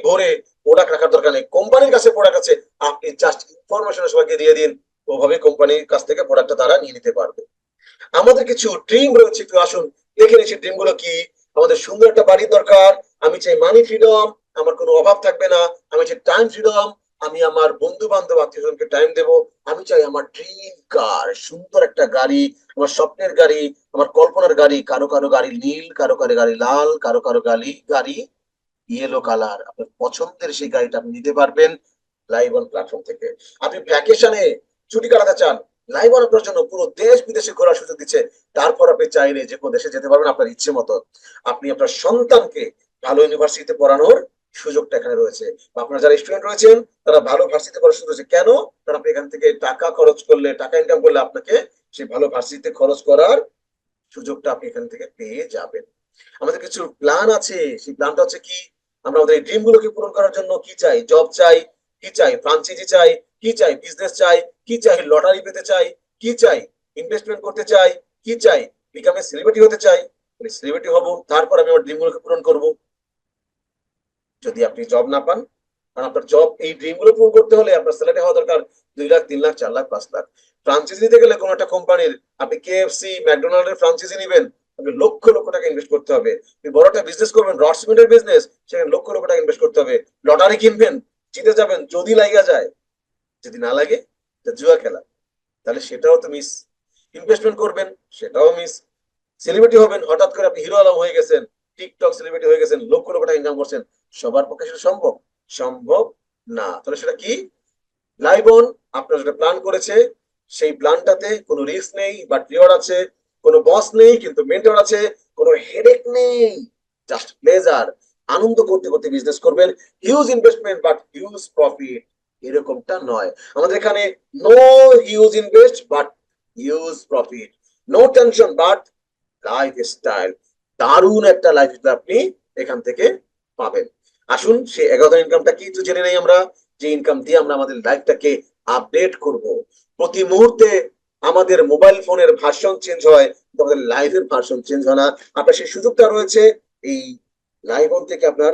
ভরে প্রোডাক্ট রাখার দরকার নেই। কোম্পানির কাছে প্রোডাক্ট আছে, আপনি জাস্ট ইনফরমেশন সবাইকে দিয়ে দিন, ওভাবে কোম্পানির কাছ থেকে প্রোডাক্টটা তারা নিয়ে নিতে পারবে। আমাদের কিছু ড্রিম রয়েছে, একটু আসুন দেখে নিচ্ছি ড্রিম গুলো কি। আমাদের সুন্দর একটা বাড়ির দরকার, আমি চাই মানি ফ্রিডম, আমার কোনো অভাব থাকবে না। আমি চাই টাইম ফ্রিডম, আমি আমার বন্ধু বান্ধব আত্মীয় স্বজনকে টাইম দেবো। আমি চাই আমার ড্রিম কার, সুন্দর একটা গাড়ি, আমার স্বপ্নের গাড়ি, আমার কল্পনার গাড়ি। কারো কারো গাড়ি নীল, কারো কারো গাড়ি লাল, কারো কারো গাড়ি ইয়েলো কালার। আপনার পছন্দের সেই গাড়িটা আপনি নিতে পারবেন লাইভন প্ল্যাটফর্ম থেকে। আপনি ভ্যাকেশনে ছুটি কাটাতে চান, লাইভন আপনার জন্য পুরো দেশ বিদেশে ঘোরার সুযোগ দিচ্ছে। তারপর আপনি চাইলে যে কোনো দেশে যেতে পারবেন আপনার ইচ্ছে মতো। আপনি আপনার সন্তানকে ভালো ইউনিভার্সিটিতে পড়ানোর সুযোগটা এখানে রয়েছে। আপনার যারা স্টুডেন্ট রয়েছেন তারা ভালো ভার্সিটিতে পড়াশোনা করেছে কেন? কারণ আপনি এখান থেকে টাকা খরচ করলে, টাকা ইনকাম করলে আপনাকে সেই ভালো ভার্সিটিতে খরচ করার সুযোগটা আপনি এখান থেকে পেয়ে যাবেন। আমাদের কিছু প্ল্যান আছে, সেই প্ল্যানটা হচ্ছে কি, আমরা আমাদের এই ড্রিম গুলোকে পূরণ করার জন্য কি চাই? জব চাই, কি চাই? ফ্রাঞ্চাইজি চাই, কি চাই? বিজনেস চাই, কি চাই? লটারি পেতে চাই, কি চাই? ইনভেস্টমেন্ট করতে চাই, কি চাই? বিকামে সেলিব্রিটি হতে চাই, সেলিব্রিটি হব, তারপর আমি আমার ড্রিম গুলোকে পূরণ করব। যদি আপনি জব না পান, কারণ আপনার জব, এই ড্রিম গুলো পূরণ করতে হলে আপনার স্যালারি হওয়া দরকার 2 লাখ, 3 লাখ, 4 লাখ, 5 লাখ। ফ্রাঞ্চাইজি নিতে গেলে কোনো একটা কোম্পানির, আপনি কেএফসি, ম্যাকডোনাল্ডের ফ্রাঞ্চাইজি নেবেন, আপনি লক্ষ লক্ষ টাকা ইনভেস্ট করতে হবে। আপনি বড় একটা বিজনেস করবেন, রড সিমেন্টের বিজনেস, সেখানে লক্ষ লক্ষ টাকা ইনভেস্ট করতে হবে। লটারি কিনবেন, জিতে যাবেন, যদি লাগা যায়, যদি না লাগে জুয়া খেলা, তাহলে সেটাও তো মিস। ইনভেস্টমেন্ট করবেন, সেটাও মিস। সেলিব্রিটি হবেন, হঠাৎ করে আপনি হিরো আলম হয়ে গেছেন, টিকটক সেলিব্রিটি হয়ে গেছেন, লক্ষ লক্ষ টাকা ইনকাম করছেন, সবার পক্ষে সেটা সম্ভব? সম্ভব না। তাহলে সেটা কি? লাইভ অন আপনার যেটা প্ল্যান করেছে, সেই প্ল্যানটাতে কোনো রিস্ক নেই, বাট রিওয়ার্ড আছে। কোনো বস নেই, কিন্তু মেন্টর আছে। কোনো হেডেক নেই, জাস্ট প্লেজার। আনন্দ করতে করতে বিজনেস করবেন। Huge investment but huge profit, এরকমটা নয়। আমাদের এখানে no huge invest but huge profit, no tension but life style. দারুণ একটা লাইফ আপনি এখান থেকে পাবেন। আসুন সেই 11,000 ইনকামটা কি একটু জেনে নেই আমরা, যে ইনকাম দিয়ে আমরা আমাদের লাইফটাকে আপডেট করব। প্রতি মুহূর্তে আমাদের মোবাইল ফোনের ভার্সন চেঞ্জ হয়, কিন্তু আমাদের লাইফের ভার্সন চেঞ্জ হয় না। আপনার সেই সুযোগটা রয়েছে এই লাইভ অন থেকে আপনার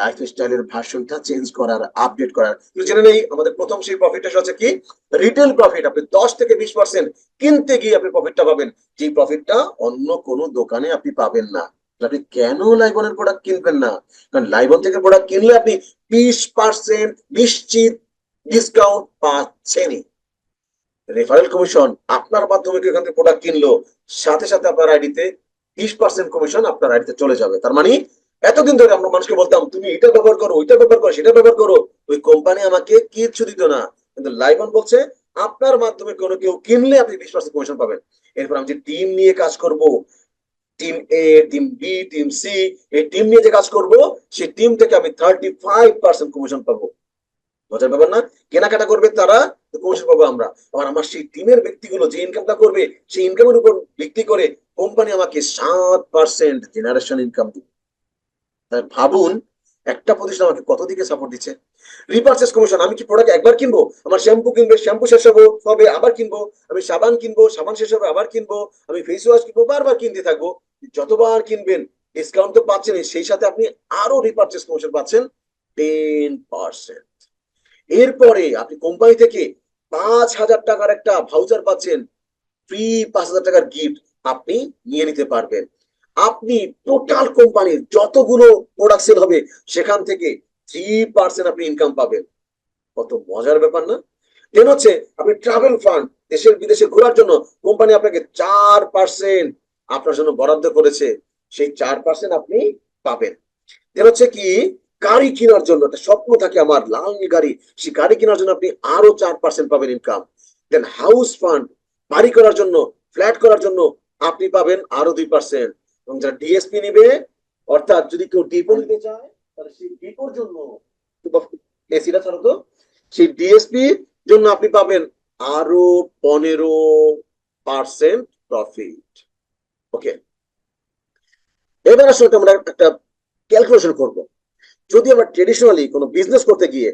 লাইফ স্টাইলের ভার্সনটা চেঞ্জ করার, আপডেট করার। জেনে নেই আমাদের প্রথম সেই প্রফিটটা হচ্ছে কি? Retail profit. আপনি 10 থেকে 20% কিনতে গিয়ে আপনি প্রফিটটা পাবেন, যে প্রফিটটা অন্য কোনো দোকানে আপনি পাবেন না। আপনি কেন লাইবনের প্রোডাক্ট কিনবেন না? কারণ লাইবন থেকে প্রোডাক্ট কিনলে আপনি 20% নিশ্চিত ডিসকাউন্ট পাচ্ছেনই। রেফারেল কমিশন, আপনার মাধ্যমে কেউ এখান থেকে প্রোডাক্ট কিনলো, সাথে সাথে আপনার আইডিতে 20% কমিশন আপনার আইডিতে চলে যাবে। তার মানে এতদিন ধরে আমরা মানুষকে বলতাম তুমি এটা ব্যবহার করো, ওইটা ব্যবহার করো, সেটা ব্যবহার করো, ওই কোম্পানি আমাকে কিচ্ছু দিত না। কিন্তু লাইবন বলছে আপনার মাধ্যমে কোনো কেউ কিনলে আপনি 20% কমিশন পাবেন। এরপর আমি যে টিম নিয়ে কাজ করব, টিম এ, টিম বি, টিম সি, এই টিম নিয়ে যে কাজ করব, সেই টিম থেকে আমি 35% কমিশন পাবো। মজার ব্যাপার না? কেনাকাটা করবে তারা, কমিশন পাবো আমরা। আবার আমার সেই টিমের ব্যক্তিগুলো যে ইনকামটা করবে, সেই ইনকামের উপর ভিত্তি করে কোম্পানি আমাকে 7% জেনারেশন ইনকাম দিবে। তাই ভাবুন, একটা প্রতিষ্ঠান আমাকে কত দিকে সাপোর্ট দিচ্ছে। রিপারচেস কমিশন, আমি কি প্রোডাক্ট একবার কিনবো, আমার শ্যাম্পু কিনবে, শ্যাম্পু শেষ হবে আবার কিনবো, আমি সাবান কিনবো, সাবান শেষ হবে আবার কিনবো, আমি ফেস ওয়াশ কিনবো, বারবার কিনতে থাকবো। যতবার কিনবেন ডিসকাউন্ট তো পাচ্ছেন, সেই সাথে আপনি আরো রিপারচেস কমিশন পাচ্ছেন 10%। এরপরে আপনি কোম্পানি থেকে 5,000 টাকার একটা ভাউচার পাচ্ছেন, ফ্রি 5,000 টাকার গিফট আপনি নিয়ে নিতে পারবেন। আপনি টোটাল কোম্পানির যতগুলো প্রোডাক্ট সেল হবে, সেখান থেকে 3% আপনি ইনকাম পাবেন। কত মজার ব্যাপার না? দেন হচ্ছে আপনি ট্রাভেল ফান্ড, দেশের বিদেশে ঘোরার জন্য কোম্পানি আপনাকে 4% আপনার জন্য বরাদ্দ করেছে, সেই 4% আপনি পাবেন। দেন হচ্ছে কি, গাড়ি কেনার জন্য একটা স্বপ্ন থাকে আমার, লাল নীল গাড়ি, সেই গাড়ি কেনার জন্য আপনি আরো 4% পাবেন ইনকাম। দেন হাউস ফান্ড, বাড়ি করার জন্য, ফ্ল্যাট করার জন্য আপনি পাবেন আরো 2%। এবং যারা ডিএসপি নিবে, অর্থাৎ যদি কেউ ডিপো নিতে চায়, তাহলে সেই ডিপোর জন্য, এসিটা ছাড়ো তো, সেই ডিএসপি জন্য আপনি পাবেন আরো 15% প্রফিট। ওকে, এবার আসলে আমরা একটা ক্যালকুলেশন করব। যদি আমরা ট্রেডিশনালি কোনো বিজনেস করতে গিয়ে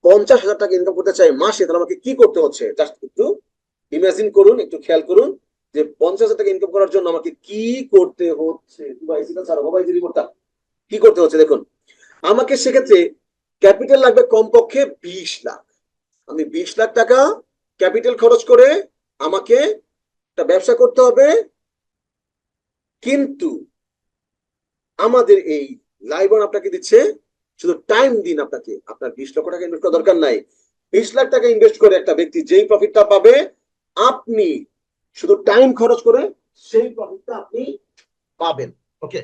50,000 টাকা ইনকাম করতে চাই মাসে, তাহলে আমাকে কি করতে হচ্ছে? জাস্ট একটু ইমাজিন করুন, একটু খেয়াল করুন, যে 50,000 টাকা ইনকাম করার জন্য আমাকে কি করতে হচ্ছে। কি করতে হচ্ছে দেখুন, আমাকে সেক্ষেত্রে ক্যাপিটাল লাগবে কমপক্ষে 20 লাখ। আমি 20 লাখ টাকা ক্যাপিটাল খরচ করে আমাকে একটা ব্যবসা করতে হবে। কিন্তু আমাদের এই লাইবন আপনাকে দিচ্ছে, শুধু টাইম দিন আপনাকে, আপনার 20 লক্ষ টাকা ইনভেস্ট করার দরকার নাই। 20 লাখ টাকা ইনভেস্ট করে একটা ব্যক্তি যেই প্রফিটটা পাবে, আপনি শুধু টাইম খরচ করে সেই প্রফিটটা আপনি পাবেন। ওকে,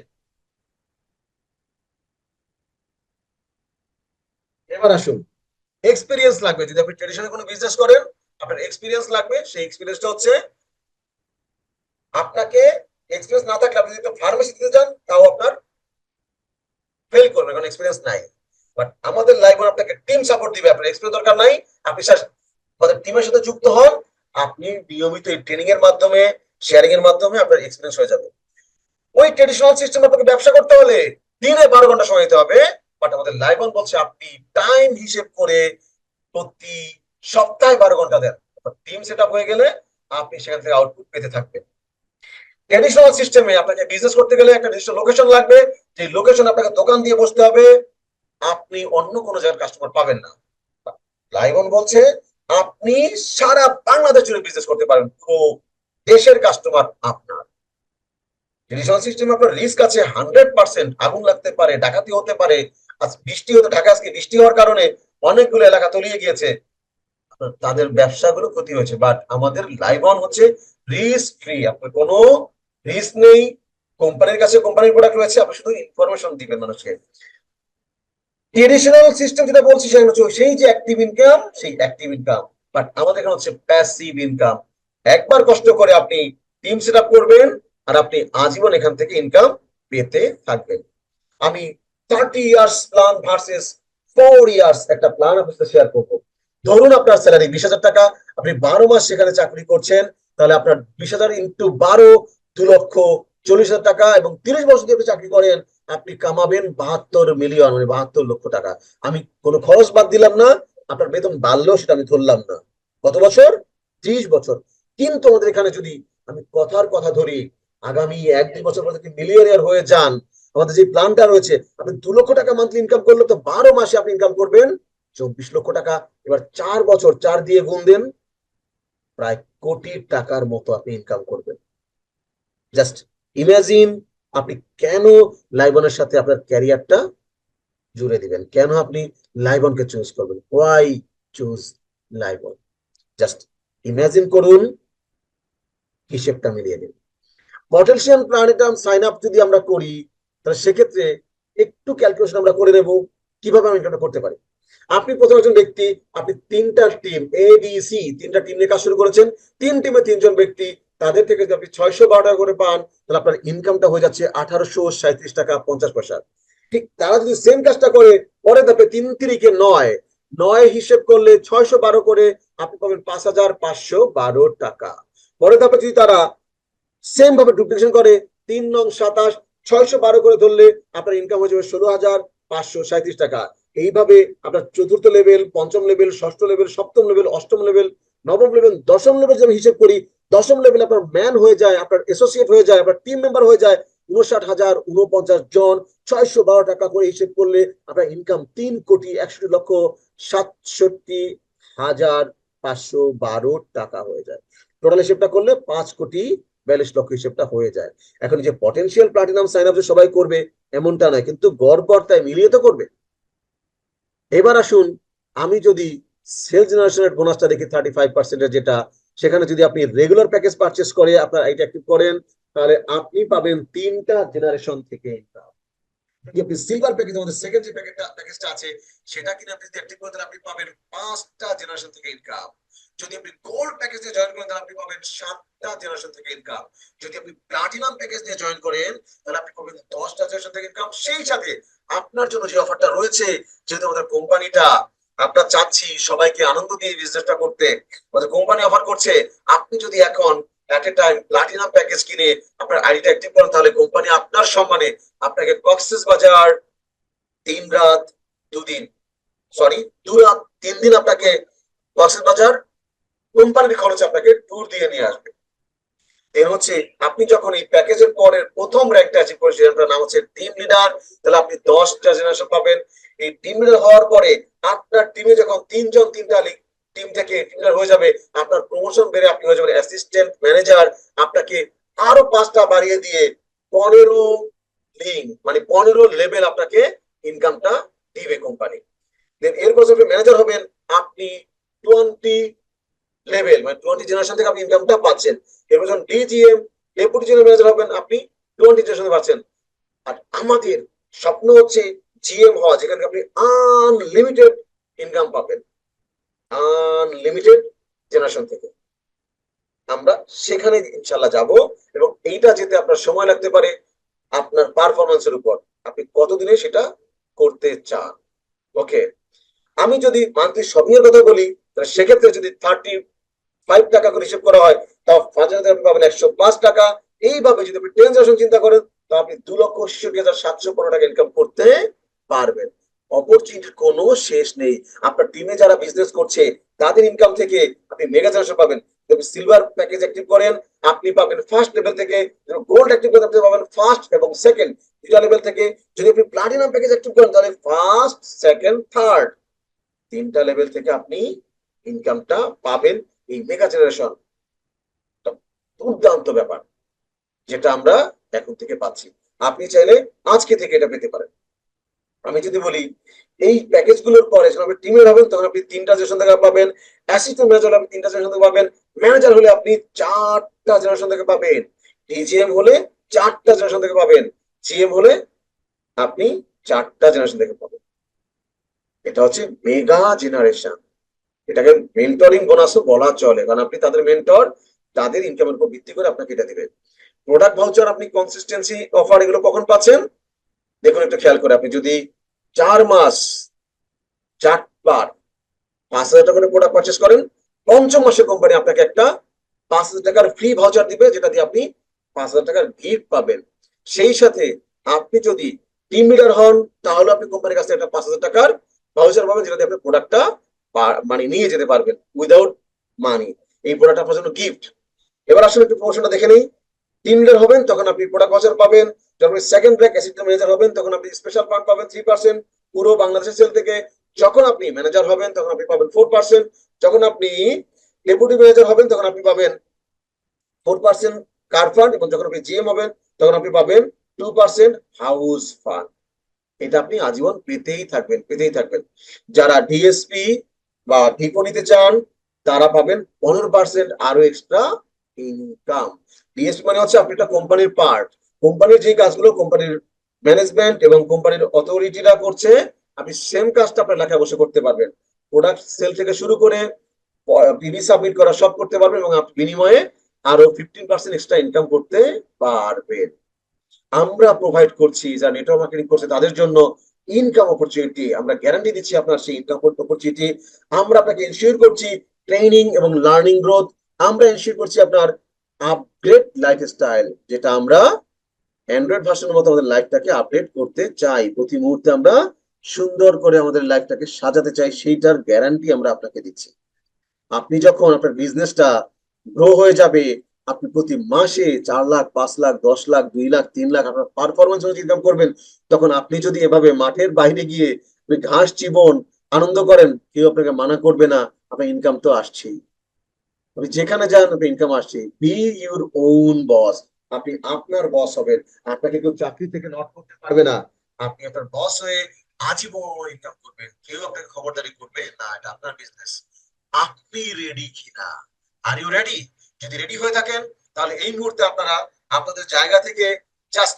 এবার আসুন, এক্সপিরিয়েন্স লাগবে। যদি আপনি ট্রেডিশনাল কোনো বিজনেস করেন, আপনার এক্সপিরিয়েন্স লাগবে। সেই এক্সপিরিয়েন্সটা হচ্ছে আপনাকে, এক্সপিরিয়েন্স না থাকলে আপনি যদি ফার্মেসি দিতে চান, তাও আপনার ফেল আপনার কোনো এক্সপিরিয়েন্স নাই, বাট আমাদের লাইভ আপনাকে টিম সাপোর্ট দিবে, আপনার এক্সপিরিয়েন্স দরকার নাই, আপনি আমাদের টিমের সাথে যুক্ত হন, আপনি নিয়মিত এই ট্রেনিং এর মাধ্যমে, শেয়ারিং এর মাধ্যমে আপনার এক্সপিরিয়েন্স হয়ে যাবে। ওই ট্রেডিশনাল সিস্টেম আপনাকে ব্যবসা করতে হলে দিনে 12 ঘন্টা সময় দিতে হবে, বাট আমাদের লাইভ অন বলছে আপনি টাইম হিসেব করে প্রতি সপ্তাহে 12 ঘন্টা দেন, টিম সেট আপ হয়ে গেলে আপনি সেখান থেকে আউটপুট পেতে থাকবেন। ট্রেডিশনাল সিস্টেমে আপনাকে বিজনেস করতে গেলে একটা নির্দিষ্ট লোকেশন লাগবে, যে লোকেশন আপনাকে দোকান দিয়ে বসতে হবে, আপনি অন্য কোনো জায়গার কাস্টমার পাবেন না। লাইভ অন বলছে আপনি সারা বাংলাদেশ জুড়ে বিজনেস করতে পারেন, পুরো দেশের কাস্টমার আপনার। ট্রেডিশনাল সিস্টেমে আপনার রিস্ক আছে 100%, আগুন লাগতে পারে, ডাকাতি হতে পারে। আজ বৃষ্টি হতে, ঢাকা আজকে বৃষ্টি হওয়ার কারণে অনেকগুলো এলাকা তলিয়ে গিয়েছে, তাদের ব্যবসাগুলো ক্ষতি হয়েছে। বাট আমাদের লাইভ অন হচ্ছে রিস্ক ফ্রি, আপনার কোনো রিস্ক নেই, কোম্পানির কাছে কোম্পানির প্রোডাক্ট রয়েছে, আপনি শুধু ইনফরমেশন দিবেন মানুষকে। ট্রেডিশনাল সিস্টেম যেটা বলছি সেটা হচ্ছে সেই যে অ্যাক্টিভ ইনকাম, সেই অ্যাক্টিভ ইনকাম, বাট আমাদের এখানে হচ্ছে প্যাসিভ ইনকাম। একবার কষ্ট করে আপনি টিম সেট আপ করবেন আর আপনি আজীবন এখান থেকে ইনকাম পেতে থাকবেন। আমি 30 ইয়ার্স প্ল্যান ভার্সেস 4 ইয়ার্স একটা প্ল্যান আপনার সাথে শেয়ার করবো। ধরুন আপনার স্যালারি 20,000 টাকা, আপনি 12 মাস সেখানে চাকরি করছেন, তাহলে আপনার 20,000 ইন্টু 12, 2,40,000 টাকা, এবং 30 বছর যদি আপনি চাকরি করেন, আপনি কামাবেন 72 মিলিয়ন, মানে 72 লক্ষ টাকা। আমি কোনো খরচ বাদ দিলাম না, আপনার বেতন বাড়লেও সেটা আমি ধরলাম না। কত বছর? 30 বছর। কিন্তু আমাদের এখানে যদি আমি কথার কথা ধরি, আগামী 1-2 বছর পর যদি মিলিয়নিয়ার হয়ে যান, আমাদের যে প্ল্যানটা রয়েছে, আপনি 2 লক্ষ টাকা মান্থলি ইনকাম করলে তো 12 মাসে আপনি ইনকাম করবেন 24 লক্ষ টাকা। এবার 4 বছর 4 দিয়ে গুণ দেন, প্রায় কোটি টাকার মতো আপনি ইনকাম করবেন। জাস্ট ইমাজিন, আপনি কেন লাইবনের সাথে আপনার ক্যারিয়ারটা জুড়ে দিবেন, কেন আপনি লাইবনকে চুজ করবেন, ওয়াই চুজ লাইবন? জাস্ট ইমাজিন করুন, হিসেবটা মিলিয়ে দিন। পটেনশিয়াল প্ল্যানেটাম সাইন আপ যদি আমরা করি, তাহলে সেক্ষেত্রে একটু ক্যালকুলেশন আমরা করে নেব কিভাবে আমি এটা করতে পারি। আপনি প্রথম একজন ব্যক্তি, আপনি 3টা টিম ABC, 3টা টিম নিয়ে কাজ শুরু করেছেন, 3 টিমে 3 জন ব্যক্তি, তাদের থেকে যদি আপনি 612 টাকা করে পান, তাহলে আপনার ইনকামটা হয়ে যাচ্ছে 1837 টাকা 50 পয়সা। ঠিক তারা যদি সেম কাজটা করে, পরে ধাপে 3 3 9, 9 হিসেব করলে 612 করে আপনি পাবেন 5,512 টাকা। পরে ধাপে যদি তারা সেম ভাবে ডুপ্লিকেশন করে, 3 9 27, 612 করে ধরলে আপনার ইনকাম হয়ে যাবে 16,537 টাকা। এইভাবে আপনার চতুর্থ লেভেল, পঞ্চম লেভেল, ষষ্ঠ লেভেল, সপ্তম লেভেল, অষ্টম লেভেল, নবম লেভেল, দশম লেভেল যদি হিসেব করি, দশম লেভেল আপনার ম্যান হয়ে যায়, আপনার অ্যাসোসিয়েট হয়ে যায়, আপনার টিম মেম্বার হয়ে যায় 59,049 জন। 612 টাকা করে হিসেব করলে আপনার ইনকাম 3,61,67,512 টাকা হয়ে যায়। টোটাল হিসেবটা করলে 5,42,00,000 হিসেবটা হয়ে যায়। এখন যে পটেনশিয়াল প্লাটিনাম সাইন আপ যে সবাই করবে এমনটা নয়, কিন্তু গড় পর্দায় মিলিয়ে তো করবে। এবার আসুন, আমি যদি সেল জেনারেশনের বোনাসটা দেখি 35%, যেটা সেখানে যদি আপনি রেগুলার প্যাকেজ পারচেস করে আপনার আইটা অ্যাক্টিভ করেন, তাহলে আপনি পাবেন 3টা জেনারেশন থেকে ইনকাম। যদি আপনি সিলভার প্যাকেজ, আমাদের সেকেন্ড যে প্যাকেজটা আছে, সেটা কিনে আপনি অ্যাক্টিভ করেন, তাহলে আপনি পাবেন 5টা জেনারেশন থেকে ইনকাম। যদি আপনি গোল্ড প্যাকেজ দিয়ে জয়েন করেন, তাহলে আপনি পাবেন 7টা জেনারেশন থেকে ইনকাম। যদি আপনি প্লাটিনাম প্যাকেজ দিয়ে জয়েন করেন, তাহলে আপনি পাবেন 10টা জেনারেশন থেকে ইনকাম। সেই সাথে আপনার জন্য যে অফারটা রয়েছে, যেহেতু আমাদের কোম্পানিটা, আমরা চাচ্ছি সবাইকে আনন্দ দিয়ে বিজনেসটা করতে, আমাদের কোম্পানি অফার করছে, আপনি যদি এখন এট এ টাইম প্লাটিনাম প্যাকেজ কিনে আপনার আইডিটা অ্যাক্টিভ করেন, তাহলে কোম্পানি আপনার সম্মানে আপনাকে কক্সবাজার 3 রাত 2 দিন, সরি 2 রাত 3 দিন আপনাকে কক্সবাজার কোম্পানির খরচে আপনাকে ট্যুর দিয়ে নিয়ে আসবে। এর হচ্ছে আপনি যখন এই প্যাকেজের পরের প্রথম র্যাঙ্কটা অ্যাচিভ করেছেন, আপনার নাম হচ্ছে টিম লিডার, তাহলে আপনি 10টা জেনারেশন পাবেন। এই টিম লিডার হওয়ার পরে আপনার টিমে যখন 3 জন 3টা টিম থেকে টিম লিডার হয়ে যাবে, আপনার প্রমোশন বেড়ে আপনি হয়ে যাবেন অ্যাসিস্ট্যান্ট ম্যানেজার। আপনাকে আরো 5টা বাড়িয়ে দিয়ে 15 লিঙ্ক, মানে 15 লেভেল আপনাকে ইনকামটা দিবে কোম্পানি। দেন এরপর যখন ম্যানেজার হবেন, আপনি 20 লেভেল, মানে 20 জেনারেশন থেকে আপনি ইনকামটা পাচ্ছেন। এরপর যখন ডিজিএম, ডেপুটি জেনারেল ম্যানেজার হবেন, আপনি 20 জেনারেশন পাচ্ছেন। আর আমাদের স্বপ্ন হচ্ছে জিএম হওয়া, যেখানে আপনি আনলিমিটেড ইনকাম পাবেন, আনলিমিটেড জেনারেশন থেকে। আমরা সেখানে ইনশাল্লাহ যাব, এবং এইটা যেতে আপনার সময় লাগতে পারে আপনার পারফরমেন্সের উপর, আপনি কতদিনে সেটা করতে চান। ওকে, আমি যদি মান্থলি শপিং এর কথা বলি, তাহলে সেক্ষেত্রে যদি 35 টাকা করে হিসেব করা হয়, তাও 5,000 আপনি পাবেন 105 টাকা। এইভাবে যদি আপনি 10 জেনারেশন চিন্তা করেন, তো আপনি 2,66,715 টাকা ইনকাম করতে পারবেন। অপরচুনিটির কোনো শেষ নেই। আপনার টিমে যারা বিজনেস করছে তাদের ইনকাম থেকে আপনি মেগা জেনারেশন পাবেন। যদি সিলভার প্যাকেজ অ্যাক্টিভ করেন, আপনি পাবেন ফার্স্ট লেভেল থেকে। গোল্ড অ্যাক্টিভ করেন, আপনি পাবেন ফার্স্ট এবং সেকেন্ড দুইটা লেভেল থেকে। যদি আপনি প্লাটিনাম প্যাকেজ অ্যাক্টিভ করেন, তাহলে ফার্স্ট, সেকেন্ড, থার্ড তিনটা লেভেল থেকে আপনি ইনকামটা পাবেন। এই মেগা জেনারেশন দুর্দান্ত ব্যাপার, যেটা আমরা এখন থেকে পাচ্ছি। আপনি চাইলে আজকে থেকে এটা পেতে পারেন। আমি যদি বলি, এই প্যাকেজ গুলোর পরে যখন আপনি টিমের হবেন, তখন আপনি 3টা জেনারেশন থেকে পাবেন। অ্যাসিস্ট্যান্ট ম্যানেজার হলে আপনি 3টা জেনারেশন থেকে পাবেন। ম্যানেজার হলে আপনি 4টা জেনারেশন থেকে পাবেন। ডিজিএম হলে 4টা জেনারেশন থেকে পাবেন। জিএম হলে আপনি 4টা জেনারেশন থেকে পাবেন। এটা হচ্ছে মেগা জেনারেশন। এটাকে মেন্টরিং বোনাসও বলা চলে, কারণ আপনি তাদের মেন্টর, তাদের ইনকামের উপর ভিত্তি করে আপনাকে এটা দিবে। প্রোডাক্ট ভাউচার, আপনি কনসিস্টেন্সি অফার এগুলো কখন পাচ্ছেন দেখুন একটু খেয়াল করে। আপনি যদি 4 মাস 4বার 5,000 টাকা করে প্রোডাক্ট পারচেস করেন, পঞ্চম মাসে কোম্পানি আপনাকে একটা 5,000 টাকার ফ্রি ভাউচার দিবে, যেটা দিয়ে আপনি 5,000 টাকার গিফট পাবেন। সেই সাথে আপনি যদি টিম লিডার হন, তাহলে আপনি কোম্পানির কাছে একটা 5,000 টাকার ভাউচার পাবেন, যেটা দিয়ে আপনি প্রোডাক্টটা মানে নিয়ে যেতে পারবেন উইদাউট মানি। এই প্রোডাক্ট আপনার জন্য গিফট। এবার আসলে একটু প্রমোশনটা দেখে নেই। টিম লিডার হবেন, তখন আপনি প্রোডাক্ট ভাউচার পাবেন। যখন আপনি সেকেন্ড ব্র্যাক অ্যাসিস্ট্যান্ট ম্যানেজার হবেন, তখন আপনি স্পেশাল ফান্ড পাবেন 3% পুরো বাংলাদেশের সেল থেকে। যখন আপনি ম্যানেজার হবেন, তখন আপনি পাবেন 4%। যখন আপনি ডেপুটি ম্যানেজার হবেন, তখন আপনি পাবেন 4% কার ফান্ড। এবং যখন আপনি জিএম হবেন, তখন আপনি পাবেন 2% হাউস ফান্ড। এটা আপনি আজীবন পেতেই থাকবেন, পেতেই থাকবেন। যারা ডিএসপি বা ডিপো নিতে চান, তারা পাবেন 15% আরো এক্সট্রা ইনকাম। ডিএসপি মানে হচ্ছে আপনি একটা কোম্পানির পার্ট। কোম্পানির যে কাজগুলো কোম্পানির ম্যানেজমেন্ট এবং কোম্পানির অথরিটিরা করছে, আপনি সেম কাজটা আপনার এলাকায় বসে করতে পারবেন। প্রোডাক্ট সেল থেকে শুরু করে পিভি সাবমিট করা সব করতে পারবেন, এবং আপনি বিনিময়ে আরো 15% এক্সট্রা ইনকাম করতে পারবেন। আমরা প্রোভাইড করছি, যারা নেটওয়ার্ক মার্কেটিং করছে তাদের জন্য ইনকাম অপরচুনিটি। আমরা গ্যারান্টি দিচ্ছি আপনার সেই ইনকাম অপরচুনিটি। আমরা আপনাকে এনশিওর করছি ট্রেনিং এবং লার্নিং গ্রোথ। আমরা এনশিওর করছি আপনার আপগ্রেড লাইফস্টাইল, যেটা আমরা অ্যান্ড্রয়েড ভার্সনের মতো আমাদের লাইফটাকে আপডেট করতে চাই। প্রতি মুহূর্তে আমরা সুন্দর করে আমাদের লাইফটাকে সাজাতে চাই, সেইটার গ্যারান্টি আমরা আপনাকে দিচ্ছি। আপনি যখন আপনার বিজনেসটা গ্রো হয়ে যাবে, আপনি প্রতি মাসে 4 লাখ, 5 লাখ, 10 লাখ, 2 লাখ, 3 লাখ আপনার পারফরমেন্স অনুযায়ী ইনকাম করবেন, তখন আপনি যদি এভাবে মাঠের বাইরে গিয়ে ঘাস চিবন আনন্দ করেন, কেউ আপনাকে মানা করবে না। আপনার ইনকাম তো আসছেই, আপনি যেখানে যান আপনার ইনকাম আসছে। বি ইউর ওন বস। আপনি আপনার বস হবেন। আপনাকে কেউ চাকরি থেকে নট করতে পারবে না। আপনি আপনার বস হয়ে আজীবন ইনকাম করবেন, কেউ আপনাকে খবরদারি করবে না। এটা আপনার বিজনেস। আপনি রেডি কিনা? Are you ready? যদি রেডি হয়ে থাকেন, তাহলে এই মুহূর্তে আপনারা আপনাদের জায়গা থেকে জাস্ট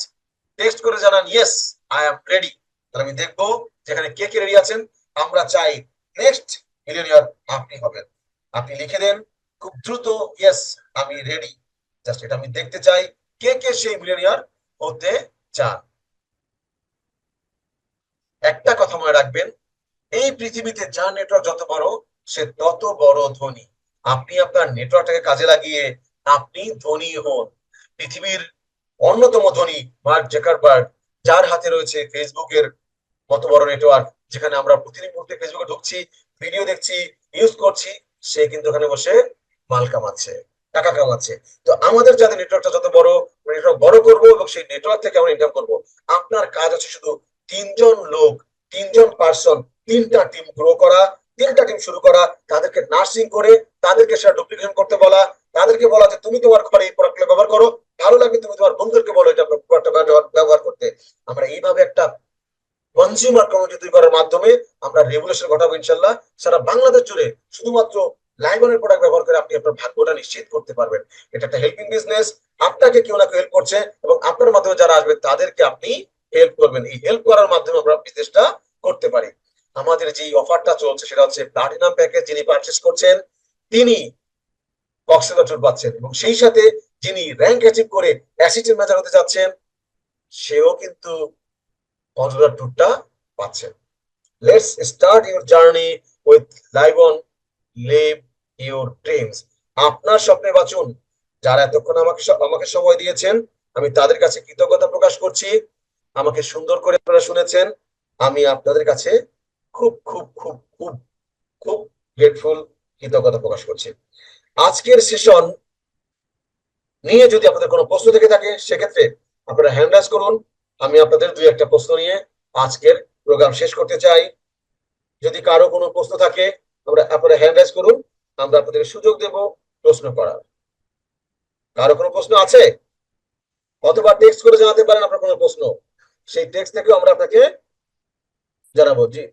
টেক্সট করে জানান, ইয়েস আই এম রেডি। তাহলে আমি দেখবো যেখানে কে কে রেডি আছেন। আমরা চাই নেক্সট মিলিয়নিয়ার আপনি হবেন। আপনি লিখে দেন খুব দ্রুত, ইয়েস আমি রেডি। জাস্ট এটা আমি দেখতে চাই, কে কে সেই মিলিয়নিয়ার হতে চান। একটা কথা মনে রাখবেন, এই পৃথিবীতে যার নেটওয়ার্ক যত বড়, সে তত বড় ধনী। আপনি আপনার নেটওয়ার্কটাকে কাজে লাগিয়ে আপনি ধনী হন। পৃথিবীর অন্যতম ধনী মার্ক জাকারবার্গ, যার হাতে রয়েছে ফেসবুকের মত বড় নেটওয়ার্ক, যেখানে আমরা প্রতিদিন মুহূর্তে ফেসবুকে ঢুকছি, ভিডিও দেখছি, ইউজ করছি, সে কিন্তু ওখানে বসে মাল কামাচ্ছে, টাকা কামাচ্ছে। তো আমাদের যাদের নেটওয়ার্কটা যত বড়, নেটওয়ার্ক বড় করবো এবং সেই নেটওয়ার্ক থেকে আমরা ইনকাম করবো। আপনার কাজ হচ্ছে শুধু 3 জন লোক, 3 জন পার্সন, 3টা টিম গ্রো করা, 3টা টিম শুরু করা, তাদেরকে নার্সিং করে তাদেরকে সেটা ডুপ্লিকেশন করতে বলা, তাদেরকে বলা যে তুমি তোমার ঘরে এই প্রোডাক্টটা ব্যবহার করো, ভালো লাগবে তুমি তোমার বন্ধুদেরকে বলো এটা প্রোডাক্টটা ব্যবহার করতে। আমরা এইভাবে একটা কনজিউমার কমিউনিটি তৈরি করার মাধ্যমে আমরা রেভলিউশন ঘটাবো ইনশাল্লাহ। সারা বাংলাদেশ জুড়ে শুধুমাত্র লাইবনের প্রোডাক্ট ব্যবহার করে আপনি আপনার ভাগ্যটা নিশ্চিত করতে পারবেন। এটা একটা হেল্পিং বিজনেস। আপনাকে কেউ না কেউ হেল্প করছে, এবং আপনার মাধ্যমে যারা আসবে তাদেরকে আপনি হেল্প করবেন। এই হেল্প করার মাধ্যমে আমরা বিজনেসটা করতে পারি। আমাদের যে অফারটা চলছে সেটা হচ্ছে প্লাটিনাম প্যাকেজ। যিনি পারচেস করছেন তিনি কক্সবাজার ট্যুর পাচ্ছেন, এবং সেই সাথে যিনি র্যাঙ্ক অ্যাচিভ করে অ্যাসিস্ট্যান্ট ম্যানেজার হতে যাচ্ছেন, সেও কিন্তু কক্সবাজার ট্যুরটা পাচ্ছেন। Let's start your journey with live on leave your dreams. আপনার স্বপ্নে বাঁচুন। যারা এতক্ষণ আমাকে সময় দিয়েছেন, আমি তাদের কাছে কৃতজ্ঞতা প্রকাশ করছি। আমাকে সুন্দর করে আপনারা শুনেছেন, আমি আপনাদের কাছে খুব খুব খুব খুব খুব গ্রেটফুল, কৃতজ্ঞতা প্রকাশ করছি। আজকের সেশন নিয়ে যদি আপনাদের কোনো প্রশ্ন থেকে থাকে, সেক্ষেত্রে আপনারা হ্যান্ড রাইজ করুন। আমি আপনাদের দুই একটা প্রশ্ন নিয়ে আজকের প্রোগ্রাম শেষ করতে চাই। যদি কারো কোনো প্রশ্ন থাকে, আপনারা হ্যান্ড রাইজ করুন, আমরা আপনাদের সুযোগ দেব প্রশ্ন করার। কারো কোনো প্রশ্ন আছে? অথবা টেক্সট করে জানাতে পারেন আপনার কোনো প্রশ্ন, সেই টেক্সট থেকেও আমরা আপনাকে জানাবো। জি।